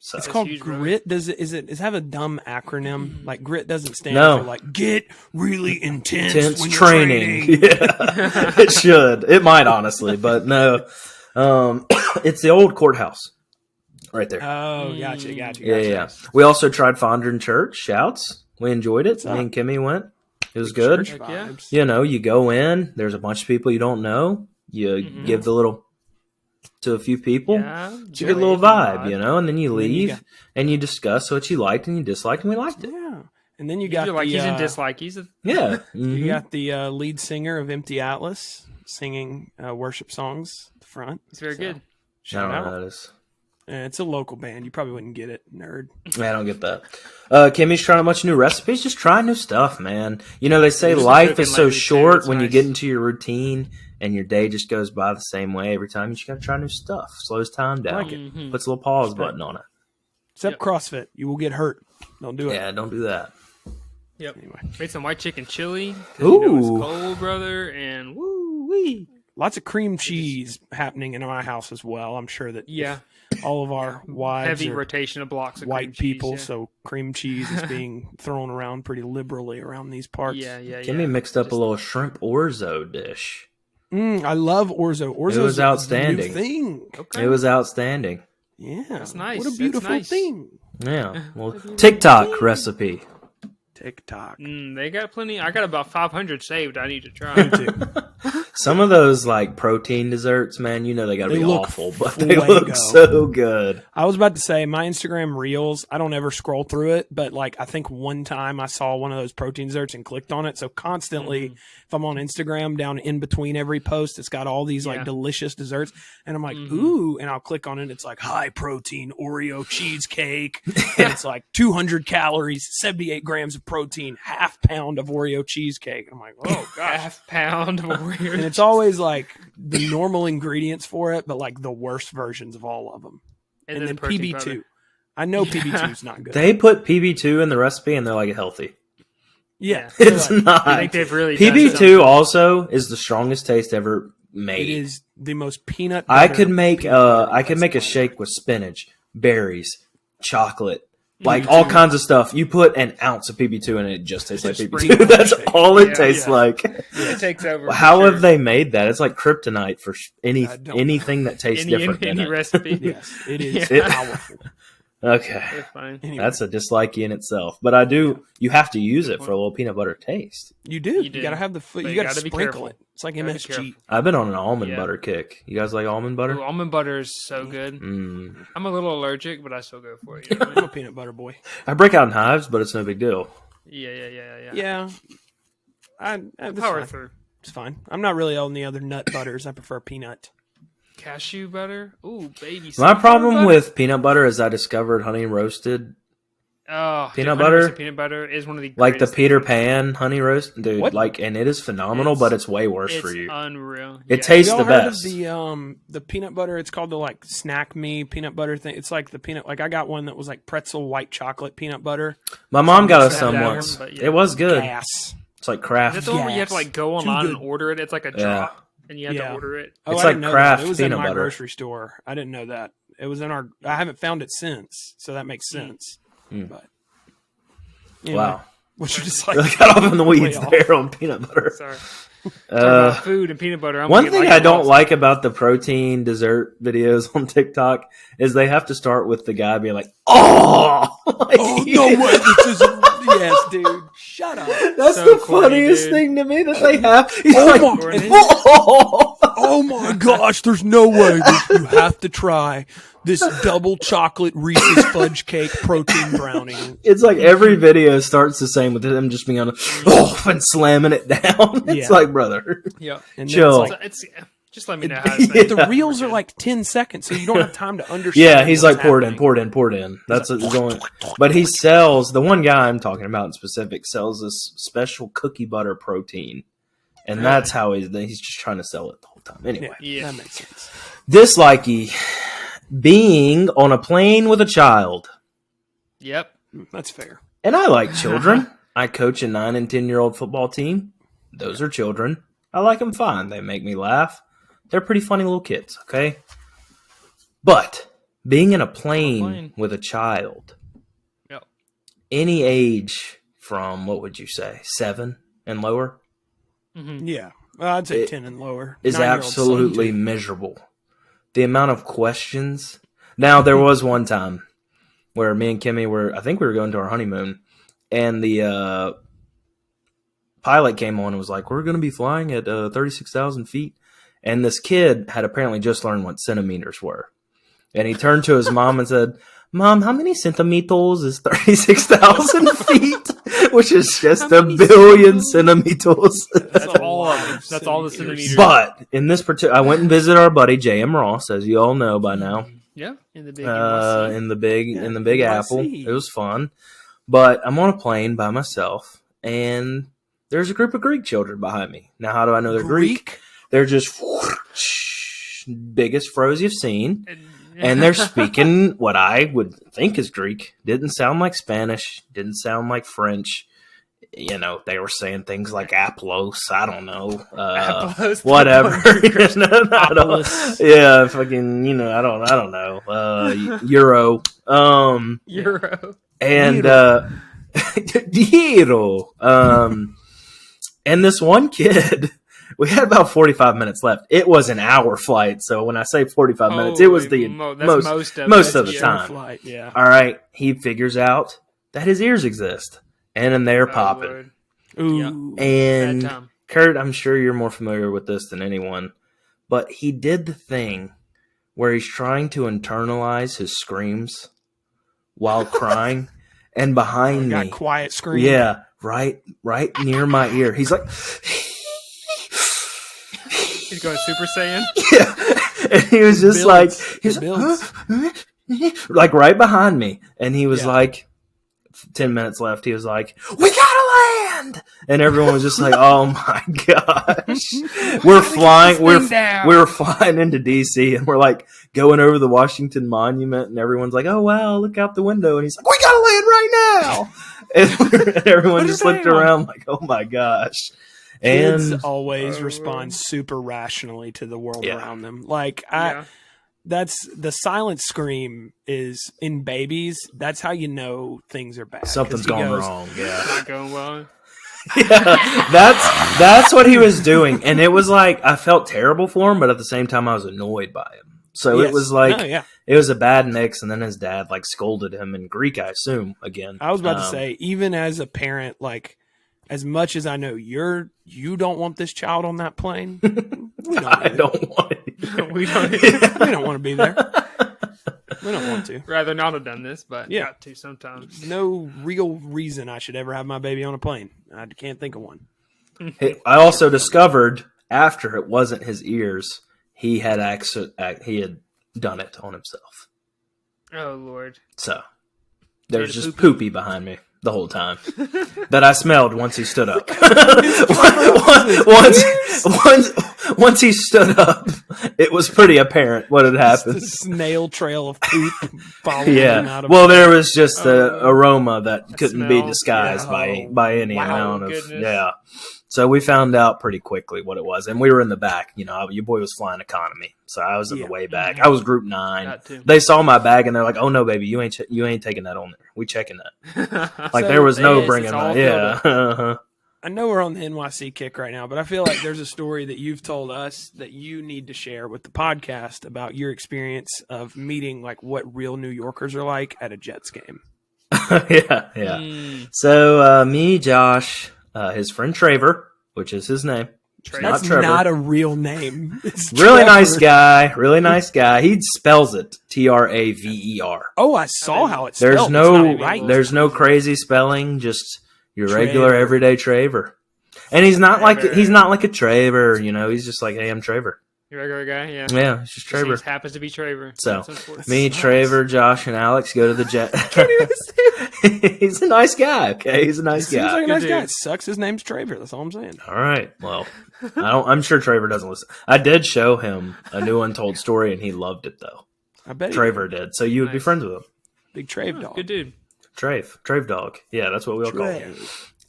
So It's called huge, bro. grit. Does it have a dumb acronym? Like grit doesn't stand No. for like get really intense when you're training. Yeah, it should. It might honestly, but no. It's the old courthouse right there. Oh, gotcha. Yeah. We also tried Fondren Church. Shouts. We enjoyed it. Me up? and Kimmy went. It was good. Church yeah. vibes. You know, you go in. There's a bunch of people you don't know. You give the little to a few people. Yeah, It's a good little vibe, you know, and then you leave and you discuss what you liked and you disliked, and we liked it. Yeah. And then you Got got like the, he's in dislike. He's a Yeah. you got the lead singer of Empty Atlas singing worship songs at the front. he's very good. I Shout don't know out. what that is. It's a local band. You probably wouldn't get it, nerd. I don't get that. Kimmy's trying a bunch of new recipes. Just try new stuff, man. You know, they say Just life cooking is so lately, too. short It's when you nice. get into your routine and your day just goes by the same way every time. You just got to try new stuff. Slows time down. Like it. Puts a little pause button on it. Except CrossFit. You will get hurt. Don't do it. Yeah, don't do that. Yep. Anyway. Made some white chicken chili. 'Cause you know it's Ooh. cold, brother, and woo wee. Lots of cream cheese happening in my house as well. I'm sure that Yeah, all of our wives heavy are rotation of blocks of white cream people, cheese, so cream cheese is being thrown around pretty liberally around these parts. yeah. Kimmy mixed up a little shrimp orzo dish. I love orzo. Orzo was outstanding. thing. Okay. It was outstanding. Yeah, That's nice. What a That's beautiful nice. thing. Yeah. Well, TikTok recipe. TikTok. They got plenty. I got about 500 saved. I need to try. Some of those like protein desserts, man, you know they got to They be look awful, but they fuego. look so good. I was about to say my Instagram reels, I don't ever scroll through it, but like I think one time I saw one of those protein desserts and clicked on it. So constantly if I'm on Instagram, down in between every post, it's got all these like delicious desserts and I'm like, ooh, and I'll click on it. It's like high protein Oreo cheesecake. And it's like 200 calories, 78 grams of protein, half pound of Oreo cheesecake. I'm like, oh gosh. Half pound of Oreo. And it's always like the normal ingredients for it, but like the worst versions of all of them. And then the protein PB2. powder. I know PB2 is not good. They put PB2 in the recipe and they're like healthy. Yeah. It's not. I think they've really done PB2 something. also is the strongest taste ever made. It is the most peanut I butter could make peanut butter I could make a that's shake with spinach, berries, chocolate, like all kinds of stuff. You put an ounce of PB2 in it, it just tastes like Sprinkle PB2. That's shake. all it Yeah, tastes yeah. like. It takes over. for How sure. have they made that? It's like kryptonite for I don't anything that tastes different any than it. recipe? Yes, it is Yeah. powerful. Okay. That's fine. Anyway, That's a dislikey in itself. But I do you have to use it for a little peanut butter taste. you do. You do. got to have the But you you got to gotta be sprinkle careful. it. It's like Gotta be MSG. careful. I've been on an almond Yeah. butter kick. You guys like almond butter? Ooh, almond butter is so good. Mm. I'm a little allergic, but I still go for it. You know what I I'm mean? a peanut butter boy. I break out in hives, but it's no big deal. Yeah. Yeah. That's Power fine. through. It's fine. I'm not really on the other nut butters. I prefer peanut. Cashew butter. Ooh, baby. My sunflower problem butter? with peanut butter is I discovered honey roasted, oh, peanut dude, butter? 100% Peanut butter is one of the like the greatest Peter things. Pan honey roast, dude. What? Like, and it is phenomenal, but it's way worse for you. Unreal. It Yeah. tastes Y'all the heard best. of the peanut butter? It's called the like Snack Me peanut butter thing. It's like the peanut. Like I got one that was like pretzel white chocolate peanut butter. My mom got us I've some had that once. one, but yeah. It was good. Gas. It's like Is Kraft. that the one where you have to like go online and good. order it? It's like a drop, and you have to order it. Oh, It's I like didn't know Kraft that. It was peanut in my butter. grocery store. I didn't know that. It was in our. I haven't found it since, so that makes sense. But anyway, Wow. what you just like? I got off in the weeds Way off. there on peanut butter. Sorry. Talking about food and peanut butter. I'm One gonna thing get I don't lost. like about the protein dessert videos on TikTok is they have to start with the guy being like, "Oh, like, Oh no way! This is yes, dude. Shut up. That's So the corny, funniest dude. thing to me that they have." He's Oh like, my- "Oh." Oh my gosh! There's no way. You have to try this double chocolate Reese's fudge cake protein brownie. It's like every video starts the same with him just being on, and slamming it down. It's Yeah. like, brother, Yeah. And then chill. it's like, It's just let me know how to say Yeah. it. the reels are like 10 seconds, so you don't have time to understand. Yeah, he's what's like, pour it in, happening. pour it in, pour it in. That's what he's going. But he sells, the one guy I'm talking about in specific sells this special cookie butter protein. And that's how he's just trying to sell it the whole time. Anyway, Yeah. That makes sense. Dislikey, being on a plane with a child. Yep. That's fair. And I like children. I coach a 9 and 10-year-old football team. Those are children. I like them fine. They make me laugh. They're pretty funny little kids, okay? But being in a plane. plane with a child, Yep. any age from, what would you say, 7 and lower, Mm-hmm. Yeah. Well, I'd say It 10 and lower. is 9-year-old absolutely son, too. miserable. The amount of questions. Now, there was one time where me and Kimmy I think we were going to our honeymoon, and the pilot came on and was like, we're going to be flying at 36,000 feet. And this kid had apparently just learned what centimeters were. And he turned to his mom and said, Mom, how many centimeters is 36,000 feet? Which is just How a many billion centimeters. That's a all lot of them. of That's all the centimeters. centimeters. But in this particular, I went and visited our buddy J.M. Ross, as you all know by now, Yeah, in the big in the big Yeah, in the Big NYC. Apple. It was fun. But I'm on a plane by myself, and there's a group of Greek children behind me. Now, how do I know they're Greek? They're just biggest froze you've seen. And they're speaking what I would think is Greek. Didn't sound like Spanish. Didn't sound like French. You know, they were saying things like Aplos. I don't know. Aplos. Whatever. I don't- Apollos. yeah, fucking. You know, I don't know. Euro. Euro. And Euro. And this one kid. We had about 45 minutes left. It was an hour flight, so when I say 45 minutes, it was the most of the time. Flight, yeah. All right, he figures out that his ears exist, and they're popping. Ooh. And Bad time. Kurt, I'm sure you're more familiar with this than anyone, but he did the thing where he's trying to internalize his screams while crying, and behind Got me, quiet scream. yeah, right near my ear, he's like. He's going Super Saiyan. Yeah. And he was just like right behind me. And he was like, 10 minutes left. He was like, we gotta land. And everyone was just like, oh my gosh. We're flying. We're flying into DC, and we're like going over the Washington Monument, and everyone's like, oh wow, look out the window. And he's like, we gotta land right now. And everyone just looked around like, oh my gosh. Kids And always respond super rationally to the world Yeah. around them. Like Yeah. that's the silent scream is in babies. That's how you know things are bad. 'Cause something's he gone goes, wrong. Yeah. Not going well. Yeah, that's what he was doing, and it was like I felt terrible for him, but at the same time I was annoyed by him. So Yes. it was like No, yeah. it was a bad mix, and then his dad like scolded him in Greek, I assume, again. I was about to say, even as a parent, like as much as I know you don't want this child on that plane, we don't I either. don't want it. We don't. We don't want to be there. We don't want to. Rather not have done this, but Yeah. got to sometimes. No real reason I should ever have my baby on a plane. I can't think of one. I also discovered after it wasn't his ears, he had done it on himself. Oh Lord. So there's Made a just poopy. poopy behind me the whole time that I smelled once he stood up. once he stood up, it was pretty apparent what had The happened. snail trail of poop following him Yeah. out of Well, there was just the aroma that couldn't be smell. disguised Yeah. by any Wow, amount of goodness. yeah. So we found out pretty quickly what it was, and we were in the back. You know, your boy was flying economy, so I was in Yeah. the way back. I was Group 9. Got to. They saw my bag and they're like, "Oh no, baby, you ain't taking that on there. We checking that." Like So there was no Yes, bringing it's all that. Yeah. Uh-huh. I know we're on the NYC kick right now, but I feel like there's a story that you've told us that you need to share with the podcast about your experience of meeting like what real New Yorkers are like at a Jets game. Yeah. Mm, So me, Josh, his friend Traver, which is his name. Trey. Not That's Trevor. not a real name. It's Really Trevor. nice guy. Really nice guy. He spells it Traver. Oh, I saw how it's There's spelled. no It's not right. there's no crazy spelling. Just your Traver. regular everyday Traver. And he's not like Traver. a Traver. You know, he's just like, hey, I'm Traver. Your regular guy, yeah. Yeah, it's just His name Traver. happens to be Traver. So, That's important. Me, Nice. Traver, Josh, and Alex go to the Jet. He's a nice guy. Okay, he's a nice Seems guy. like a nice Good guy. dude. It sucks. His name's Traver. That's all I'm saying. All right. Well, I'm sure Traver doesn't listen. I did show him a new untold story, and he loved it though. I bet he Traver did. So you would be Nice. friends with him. Big Trave Oh, dog. good dude. Trave dog. Yeah, that's what we'll call him.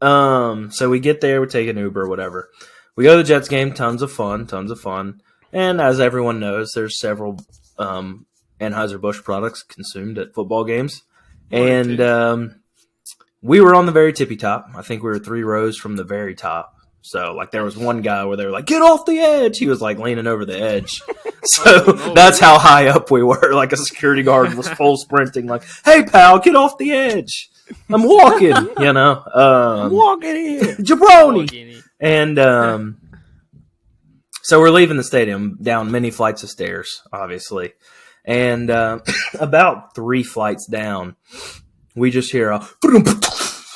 Trave. So we get there, we take an Uber, whatever. We go to the Jets game, tons of fun. And as everyone knows, there's several Anheuser-Busch products consumed at football games. One or And two. we were on the very tippy top. I think we were 3 rows from the very top. So, like, there was one guy where they were like, get off the edge. He was, like, leaning over the edge. So, that's how high up we were. Like, a security guard was full sprinting, like, hey, pal, get off the edge. I'm walking, you know. I'm walking here. Jabroni. And so we're leaving the stadium down many flights of stairs, obviously. And about 3 flights down, we just hear a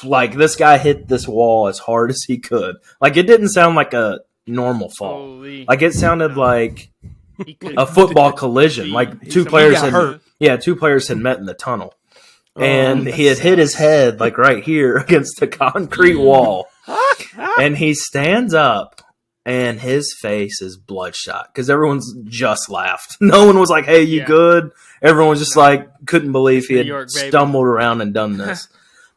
like this guy hit this wall as hard as he could. Like it didn't sound like a normal fall. Holy. Like it sounded like He could- a football collision. Like two somebody players got hurt. two players had met in the tunnel. Oh, And that he had hit his head like right here against the concrete wall. And he stands up and his face is bloodshot because everyone's just laughed. No one was like, hey, you Yeah. good? Everyone was just like, couldn't believe he New had York, baby. stumbled around and done this.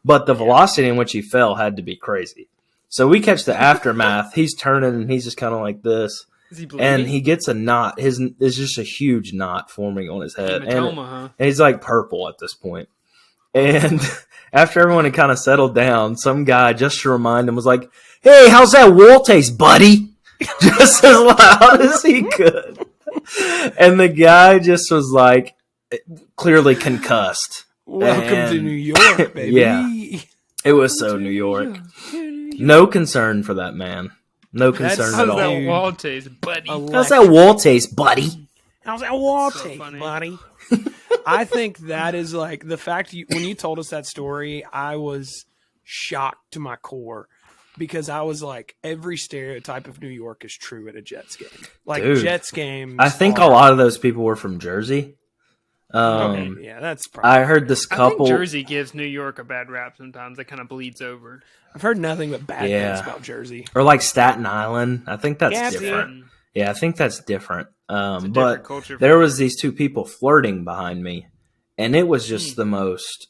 But the velocity in which he fell had to be crazy. So we catch the aftermath. He's turning and he's just kind of like this. Is he bleeding? And he gets a knot. It's just a huge knot forming on his head. Hematoma, huh? And he's like purple at this point. And after everyone had kind of settled down, some guy, just to remind him, was like, hey, how's that wall taste, buddy? Just as loud as he could. And the guy just was like, clearly concussed. Welcome to And- New York, baby. Yeah. It was so New York. No concern for that man. No concern How's at all. that wall taste, buddy? How's that wall taste, buddy? How's that wall So taste, funny. buddy? I think that is like the fact when you told us that story, I was shocked to my core because I was like, every stereotype of New York is true at a Jets game. Like Dude, Jets games. I think a are- lot of those people were from Jersey. Okay, yeah, that's probably. I heard this couple. I think Jersey gives New York a bad rap sometimes. It kind of bleeds over. I've heard nothing but bad Yeah. things about Jersey. Or like Staten Island. I think that's Yeah, different. Yeah, I think that's different. It's a different But culture. there was these 2 people flirting behind me, and it was just the most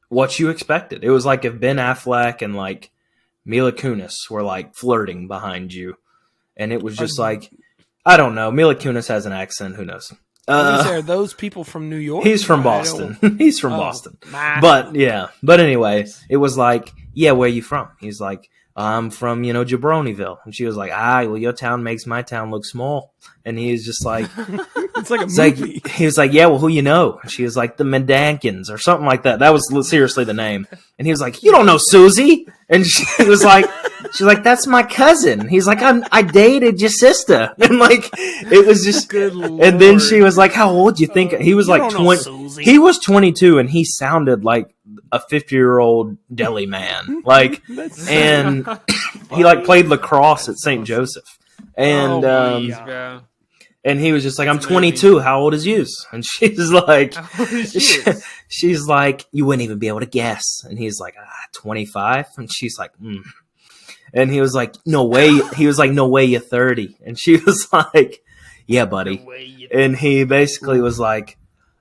what you expected. It was like if Ben Affleck and like Mila Kunis were like flirting behind you, and it was just like, I don't know. Mila Kunis has an accent. Who knows? Are those people from New York? He's from I Boston. don't- He's from Oh, Boston. my- But yeah. But anyway, it was like, yeah, where are you from? He's like, I'm from, Jabroniville. And she was like, well, your town makes my town look small. And he was just like, it's like a it's like, movie. he was like, yeah, well, who you know? And she was like, the Mendankins or something like that. That was seriously the name. And he was like, you don't know Susie. And she was like, that's my cousin. He's like, I dated your sister. And like, it was just, Good and then Lord. she was like, how old do you think? He was You like don't know 20. Susie. He was 22 and he sounded like a 50-year-old deli man. Like, That's and he like played lacrosse at St. Joseph. And, Oh, Please, yeah. bro. and he was just like, I'm That's a movie. 22. How old is you? And she's like, How old is she? she's like, you wouldn't even be able to guess. And he's like, 25. And she's like, And he was like, no way. He was like, no way you're 30. And she was like, yeah, buddy. The way you- And he basically was like,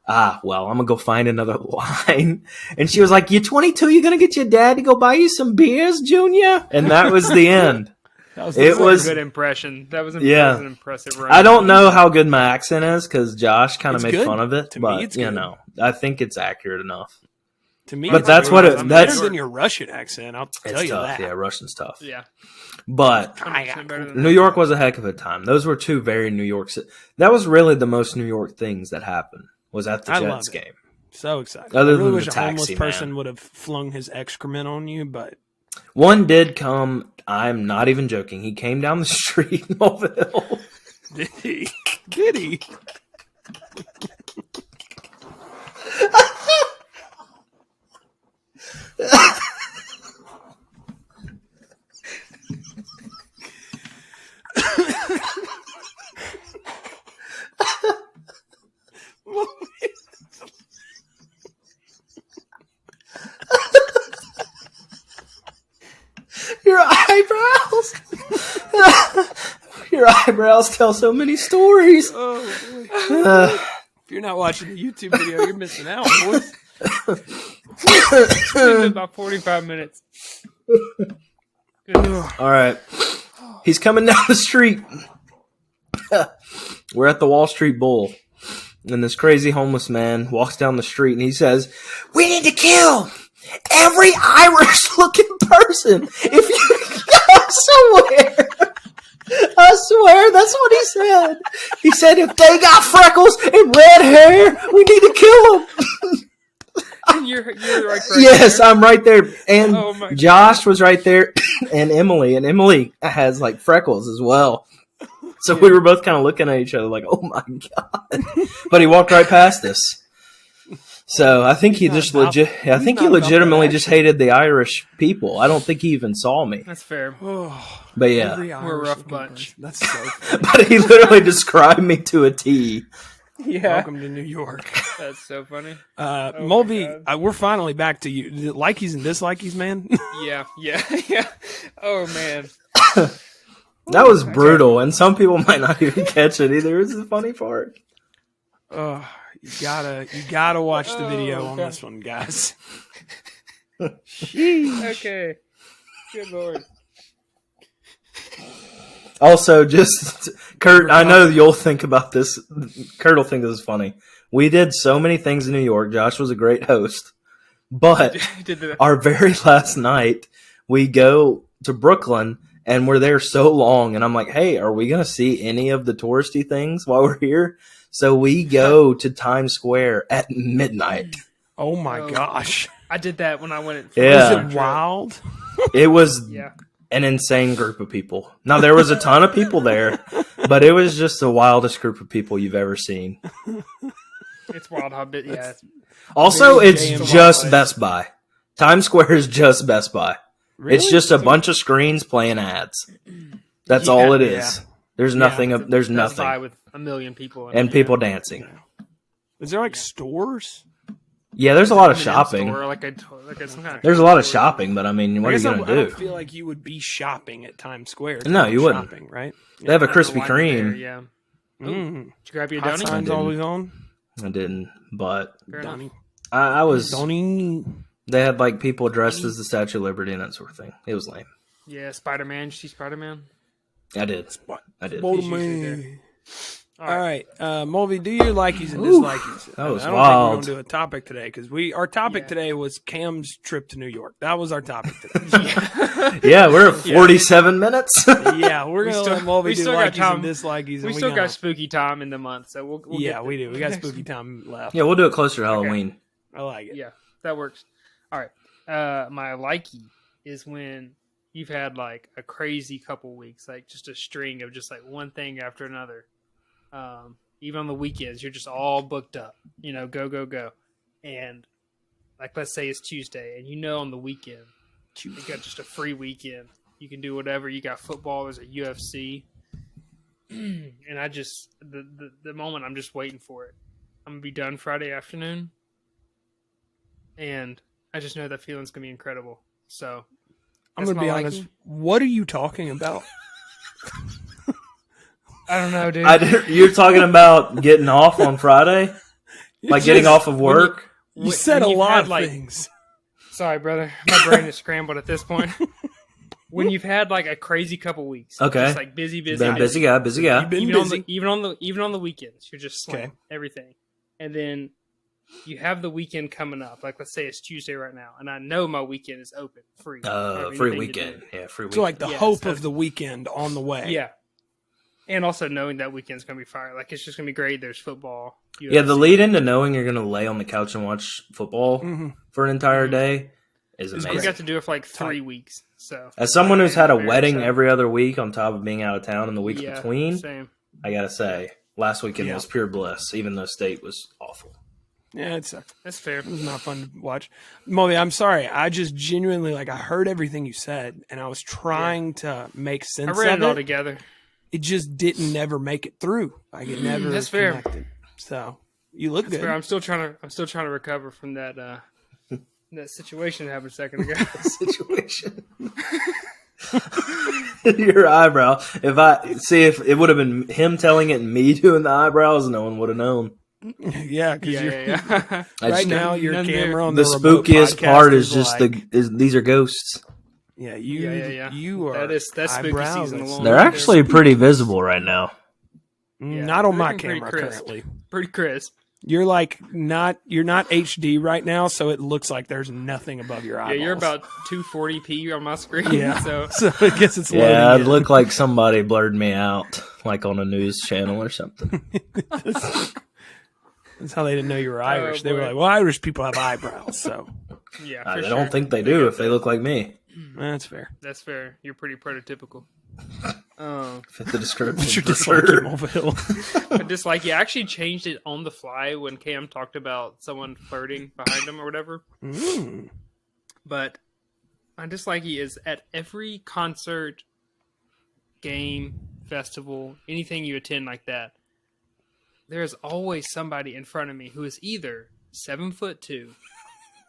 well, I'm going to go find another line. And she was like, you're 22. You're going to get your dad to go buy you some beers, Junior? And that was the end. That was It That was- a good impression. That was, Yeah. that was an impressive run. I don't know how good my accent is because Josh kind of It's made good. fun of it. To me, But, it's good. I think it's accurate enough. To me, But it's that's better- what it- it's that's- better than your Russian accent. I'll tell It's you tough. that. Yeah, Russian's tough. Yeah. But 100% better than New York was a heck of a time. Those were 2 very New York. That was really the most New York things that happened was at the I love Jets it. game. So excited. Other I really than wish the a homeless taxi, person man. would have flung his excrement on you, but One did come. I'm not even joking. He came down the street in Mobile. did he? Did he? Your eyebrows. Your eyebrows tell so many stories. Oh, if you're not watching the YouTube video, you're missing out, boys. It's been about 45 minutes. All right. He's coming down the street. We're at the Wall Street Bull. and this crazy homeless man walks down the street and he says, "We need to kill every Irish-looking person." If you, I swear, that's what he said. He said, "If they got freckles and red hair, we need to kill them." And you're like Yes, there. I'm right there, and Oh my Josh was right there, and Emily has like freckles as well. So we were both kind of looking at each other like, "Oh my god!" But he walked right past us. So I think he just legitimately just hated the Irish people. I don't think he even saw me. That's fair. But yeah, Every We're a Irish rough looking bunch. person. That's so funny. but he literally described me to a T. Yeah. Welcome to New York. That's so funny. Mulvey, God. we're finally back to you. The Likeys and dislikes, man. Yeah. Oh man. That was brutal, and some people might not even catch it either. It's the funny part. You gotta watch the video on God. this one, guys. Okay. Good lord. Also, just Kurt, I know you'll think about this. Kurt will think this is funny. We did so many things in New York. Josh was a great host. But our very last night, we go to Brooklyn, and we're there so long. And I'm like, "Hey, are we going to see any of the touristy things while we're here?" So we go to Times Square at midnight. Oh my gosh. I did that when I went. Yeah. Was it wild? It was Yeah. an insane group of people. Now, there was a ton of people there, but it was just the wildest group of people you've ever seen. It's wild how big. Yeah. Also, Very it's damn just wild. Best Buy. Times Square is just Best Buy. Really? It's just a bunch of screens playing ads. That's all it is. Yeah. There's nothing. There's Best Buy nothing. with a million people in And it, people dancing. Is there like stores? Yeah, there's a lot of M&M shopping. store, like some kind of There's a lot of store. shopping, but I mean, what I are guess you I going to don't do? feel like you would be shopping at Times Square. No, you wouldn't. Shopping, right? They have a I don't know Krispy why they're there, Kreme. Yeah. Mm. Did you grab your Hot donut? signs didn't. always on. I didn't, but Fair enough. Donnie. I was. Donnie. They had like people dressed as the Statue of Liberty and that sort of thing. It was lame. Yeah, Spider-Man. Did you see Spider-Man? I did. I did. Bold usually man. All right, Mulvey, do your likeys and Oof, dislikes. that was I don't wild. think we're going to do a topic today because our topic today was Cam's trip to New York. That was our topic today. Yeah, we're at 47 minutes. Yeah, we're going to let Mulvey we do still got likeys time. and dislikes. We still got spooky time in the month, so we'll yeah, get we do. We got next spooky week. time left. Yeah, we'll do it closer to Halloween. I like it. Yeah, that works. All right. My likey is when you've had like a crazy couple weeks, like just a string of just like one thing after another. Even on the weekends, you're just all booked up. You know, go. And like, let's say it's Tuesday, and on the weekend you got just a free weekend. You can do whatever. You got football. There's a UFC. And I just the moment I'm just waiting for it. I'm gonna be done Friday afternoon, and I just know that feeling's gonna be incredible. So I'm that's going to be my honest. likey. What are you talking about? I don't know, dude. You're talking about getting off on Friday? Like getting off of work? You said a you've lot had, of like, things. Sorry, brother. My brain is scrambled at this point. When you've had like a crazy couple weeks, Okay. just like busy, Been a busy guy. You've been busy. even on the weekends, you're just slammed, everything, and then you have the weekend coming up. Like let's say it's Tuesday right now, and I know my weekend is open, free, I don't have Free anything to weekend. do. Yeah, free weekend. So like the Yeah, hope so- of the weekend on the way. Yeah, and also knowing that weekend's gonna be fire. Like it's just gonna be great. There's football. Yeah, the UFC. lead into knowing you're going to lay on the couch and watch football Mhm. for an entire day is We amazing. got to do it for like 3 weeks. So As someone who's had a Very wedding excited. every other week on top of being out of town and the week Yeah, between, same. I got to say, last weekend Yeah. was pure bliss, even though state was awful. Yeah, it sucked. That's fair. It was not fun to watch. Mulvey, I'm sorry. I just genuinely, I heard everything you said, and I was trying to make I sense read of it all it. together. It just didn't never make it through. Like, it never That's fair. connected. So, you look good. Fair. I'm still trying to recover from that that situation that happened a second ago. Situation. Your eyebrow. If it would have been him telling it and me doing the eyebrows, no one would have known. Yeah, because yeah. right now your none there. camera on The the remote spookiest podcast part is just like, these are ghosts. yeah, Yeah. you are That's spooky eyebrows. season alone. They're They're actually pretty visible right now. Yeah, Not on they're my looking pretty camera crisp. currently. pretty crisp. You're not HD right now, so it looks like there's nothing above your eyeballs. Yeah, you're about 240p on my screen. Yeah, So so I guess it's loading. Yeah, it in. looked like somebody blurred me out, like on a news channel or something. That's how they didn't know you were Irish. They were boy. like, well, Irish people have eyebrows, so yeah, I for don't sure. think they do if they look like me. that's fair. That's fair. You're pretty prototypical. Fit the description. What's your for dislike sure. in Mulvihill? I dislike. You actually changed it on the fly when Cam talked about someone flirting behind him or whatever. Mm. But my dislike is at every concert, game, festival, anything you attend like that. There is always somebody in front of me who is either 7'2"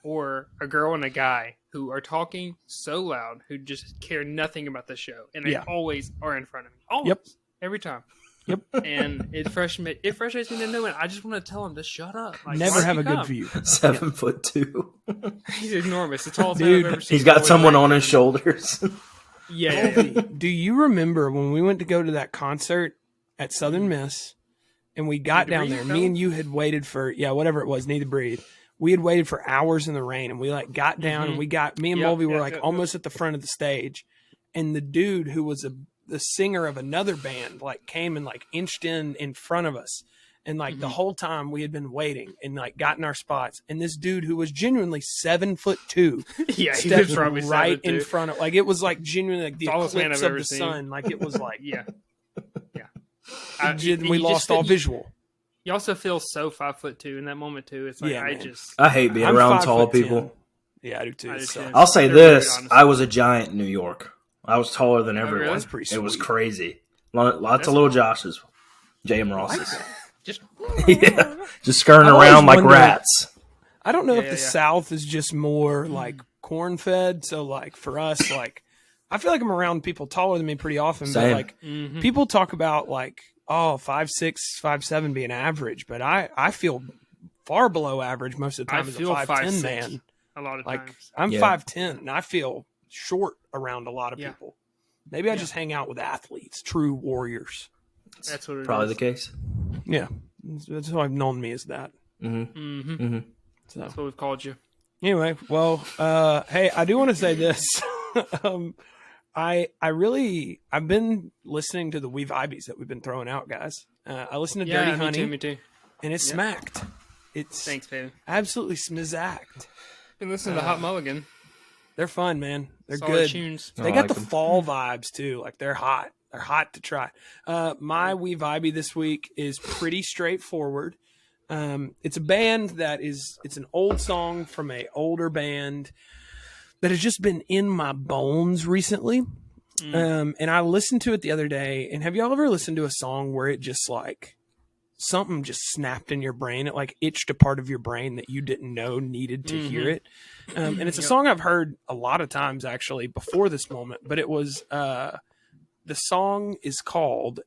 or a girl and a guy who are talking so loud, who just care nothing about the show, and they Yeah. always are in front of me. Always, Yep. every time. Yep. And it frustrates me to no end. I just want to tell him to shut up. Like, Never why'd have you a good come? view. 7'2". He's enormous. The tallest man Dude, I've ever seen. He's got Always someone like- on his shoulders. Yeah. Do you remember when we went to go to that concert at Southern Miss and we got Need to down breathe, there? no? Me and you had waited for, whatever it was, Need to Breathe. We had waited for hours in the rain and we got down and me and Yep, Mulvey were yep. almost at the front of the stage. And the dude who was the singer of another band came and inched in front of us. And the whole time we had been waiting and gotten our spots. And this dude who was genuinely 7'2" Yeah, he stepped was probably right 7'2". in front of it was genuinely the Tallest man eclipse I've of ever the seen. sun. It was Yeah. we lost all visual. You also feel so 5'2" in that moment too. It's like Yeah, man. I hate being I'm around 5'10". tall people. Yeah, I do too. I do So- too. I'll say They're very this: honest. I was a giant in New York. I was taller than everyone. really? That's pretty It was sweet. crazy. Lots That's of little cool. Joshes, J.M. Rosses. Just Yeah, just skirting I've always around like wondered- rats. I don't know if Yeah, the yeah. South is just more corn fed. So for us, I feel like I'm around people taller than me pretty often. Same. But people talk about 5'6", 5'7" being average, but I feel far below average most of the I time as a feel 5'10" 5'6" man. a lot of times. I'm Yeah. 5'10" and I feel short around a lot of Yeah. people. Maybe I just hang out with athletes, true warriors. That's what it Probably is. the case. Yeah, that's who I've known me as that. Mm-hmm. So That's what we've called you. anyway, well, hey, I do want to say this. I've been listening to the Wee Vibies that we've been throwing out, guys. I listened to Dirty me Honey, too. Me too. and it's smacked. It's Thanks, baby. absolutely smacked. Been listening to Hot Mulligan. They're fun, man. They're Solid good. tunes. They I got like the them. fall vibes too. They're hot. They're hot to try. My Wee Vibey this week is pretty straightforward. It's a band it's an old song from a older band that has just been in my bones recently. And I listened to it the other day. And have y'all ever listened to a song where it just something just snapped in your brain? It itched a part of your brain that you didn't know needed to hear it. And it's a song I've heard a lot of times actually before this moment, but it was, the song is called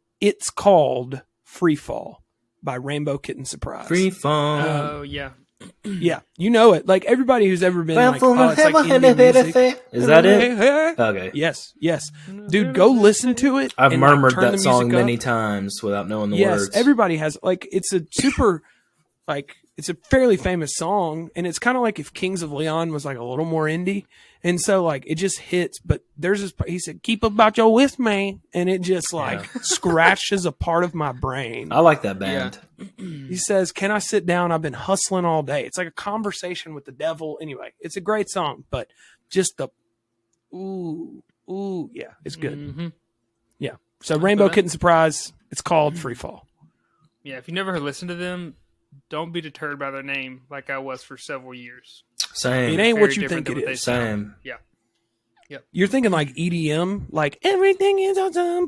Free Fall by Rainbow Kitten Surprise. Free fall. Oh yeah. Yeah. You know it. Everybody who's ever been Fell from it's heaven indie music. Is that it? Okay. Yes. Dude, go listen to it. I've and, murmured turn the that song music up. many times without knowing the Yes, words. everybody has it's a super it's a fairly famous song, and it's kind of if Kings of Leon was a little more indie, and so it just hits. But there's this he said, "Keep about your with me," and it just scratches a part of my brain. I like that band. He says, "Can I sit down? I've been hustling all day." It's like a conversation with the devil. Anyway, it's a great song, but just the ooh, yeah, it's good. Mm-hmm. Yeah. So Rainbow that. Kitten Surprise. It's called Free Fall. Yeah. If you never listened to them, don't be deterred by their name, like I was for several years. Same. It ain't Very what you different think than it what they is. sound. Same. Yeah. You're thinking EDM, everything is awesome.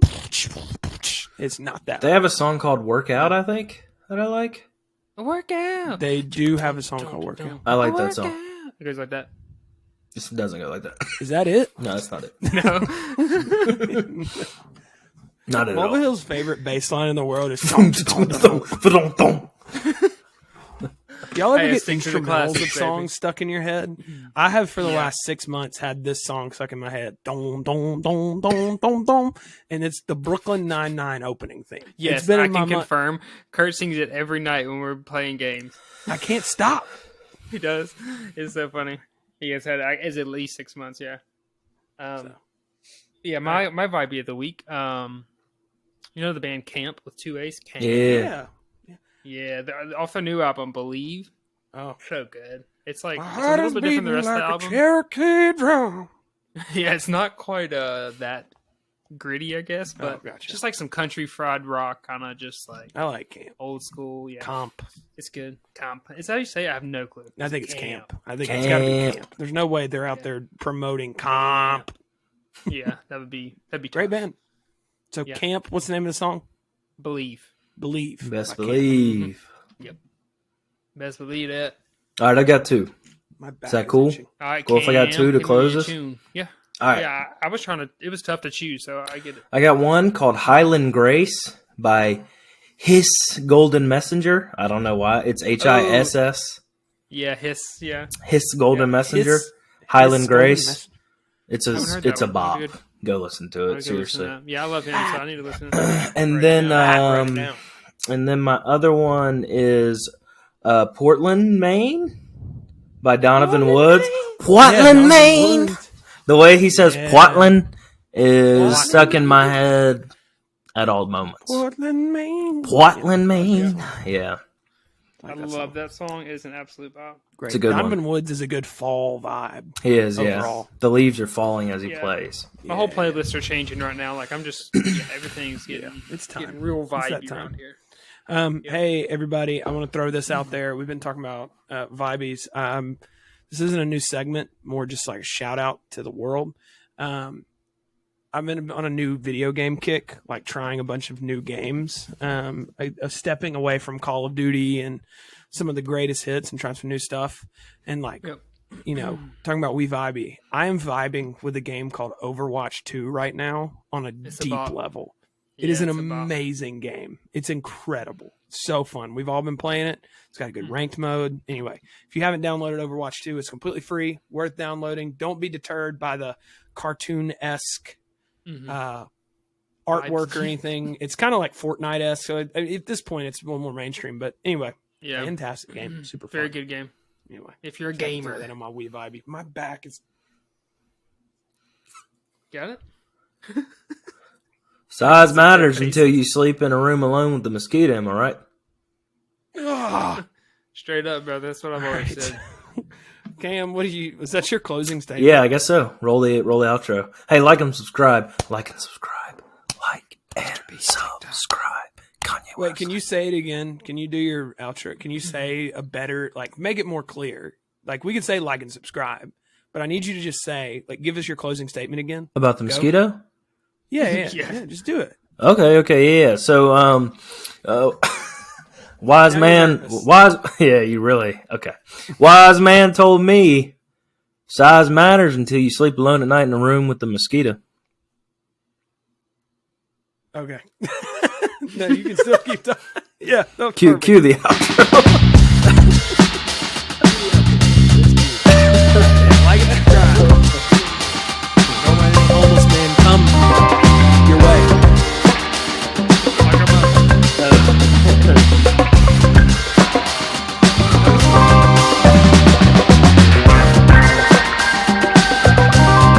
It's not that. They have a song called "Workout," I think, that I like. Work out. They do have a song called Workout. I like that song. It goes like that. It doesn't go like that. Is that it? No, that's not it. No. Not at all. Mulva Hill's favorite bass line in the world is Y'all ever Hey, get stick to the instrumentals classics, of baby. songs stuck in your head? I have for the Yeah. last 6 months had this song stuck in my head. Dom, dom, dom, dom, dom, dom. And it's the Brooklyn Nine-Nine opening theme. Yes, it's been I in my can mind. confirm. Kurt sings it every night when we're playing games. I can't stop. He does. It's so funny. He has had it's at least 6 months. Yeah. Yeah. My vibe of the week. You know the band Camp with 2 A's. Camp. Yeah. Yeah. Off their new album, Believe. Oh, So good. It's like my it's a heart little is bit different than the beating rest of like the a album. Cherokee drum. Yeah, it's not quite that gritty, I guess, but gotcha. just like some country fried rock, kind of just like I like Camp. old school. Yeah, Comp. it's good. Camp. Is that how you say it? I have no clue. I think it's Camp. I think it's got to be Camp. Camp. There's no way they're out there promoting Comp. Yeah, that'd be Great tough. band. So Yeah. Camp, what's the name of the song? Believe. Believe. Best by Camp. believe. Best believe that. All right, I got 2. My back Is that is cool? itching. All right, Cool if I got Cam, 2 to give me close a us? tune. Yeah. All right. Yeah, I was trying to. It was tough to choose, so I get it. I got one called Highland Grace by Hiss Golden Messenger. I don't know why. It's Hiss. Yeah, Hiss. Yeah. Hiss Golden Yeah. Messenger. Hiss- Highland Hiss Golden Grace. Mess- It's I haven't a heard it's that a one. bop. That'd be Go listen to I'm it. gonna go listen to Seriously. that. Yeah, I love him, so I need to listen to that. And right then now. Write it down. and then my other one is Portland, Maine by Donovan Woods. Portland, Donovan Maine. Woods. The way he says Yeah. Portland is Portland, stuck in my head at all moments. Portland, Maine. Portland, Maine. Yeah. I Like love that song. It's an absolute bop. Great. It's a good Donovan Woods is a good fall vibe. He is, yeah. Overall. The leaves are falling as he Yeah. plays. My whole playlists are changing right now. Like I'm just, everything's getting, It's time. getting real It's that vibey time. around here. Hey, everybody, I want to throw this out there. We've been talking about Vibies. This isn't a new segment, more just like a shout out to the world. I've been on a new video game kick, like trying a bunch of new games, stepping away from Call of Duty and some of the greatest hits and trying some new stuff. And like, you know, talking about vibey, I am vibing with a game called Overwatch 2 right now on a It's a deep bop. level. Yeah, It is an it's a bop. amazing game. It's incredible. So fun. We've all been playing it. It's got a good ranked mode. Anyway, if you haven't downloaded Overwatch 2, it's completely free, worth downloading. Don't be deterred by the cartoon-esque artwork Vibes. or anything. It's kind of like Fortnite-esque. So at this point, it's a little more mainstream. But anyway, Yeah, fantastic game. Super fun. very good game. Anyway, If you're a throw gamer, that on my Wii Vibey. My back is... got it. Size matters until you sleep in a room alone with the mosquito, am I right? Ugh. Straight up, bro. That's what I've always Right. said. Cam, what do you... Was that your closing statement? Yeah, I guess so. Roll the outro. Hey, like and subscribe. Like and subscribe. Like and subscribe. Kanye Wait, West. can you say it again? Can you do your outro? Can you say a better, like, make it more clear? Like, we could say like and subscribe, but I need you to just say, like, give us your closing statement again. About the mosquito? Yeah, Yeah. just do it. Okay, yeah. So, wise Now man, you're nervous. you really, okay. Wise man told me, size matters until you sleep alone at night in a room with the mosquito. Okay. No, you can still keep talking. Yeah. Cue the outro.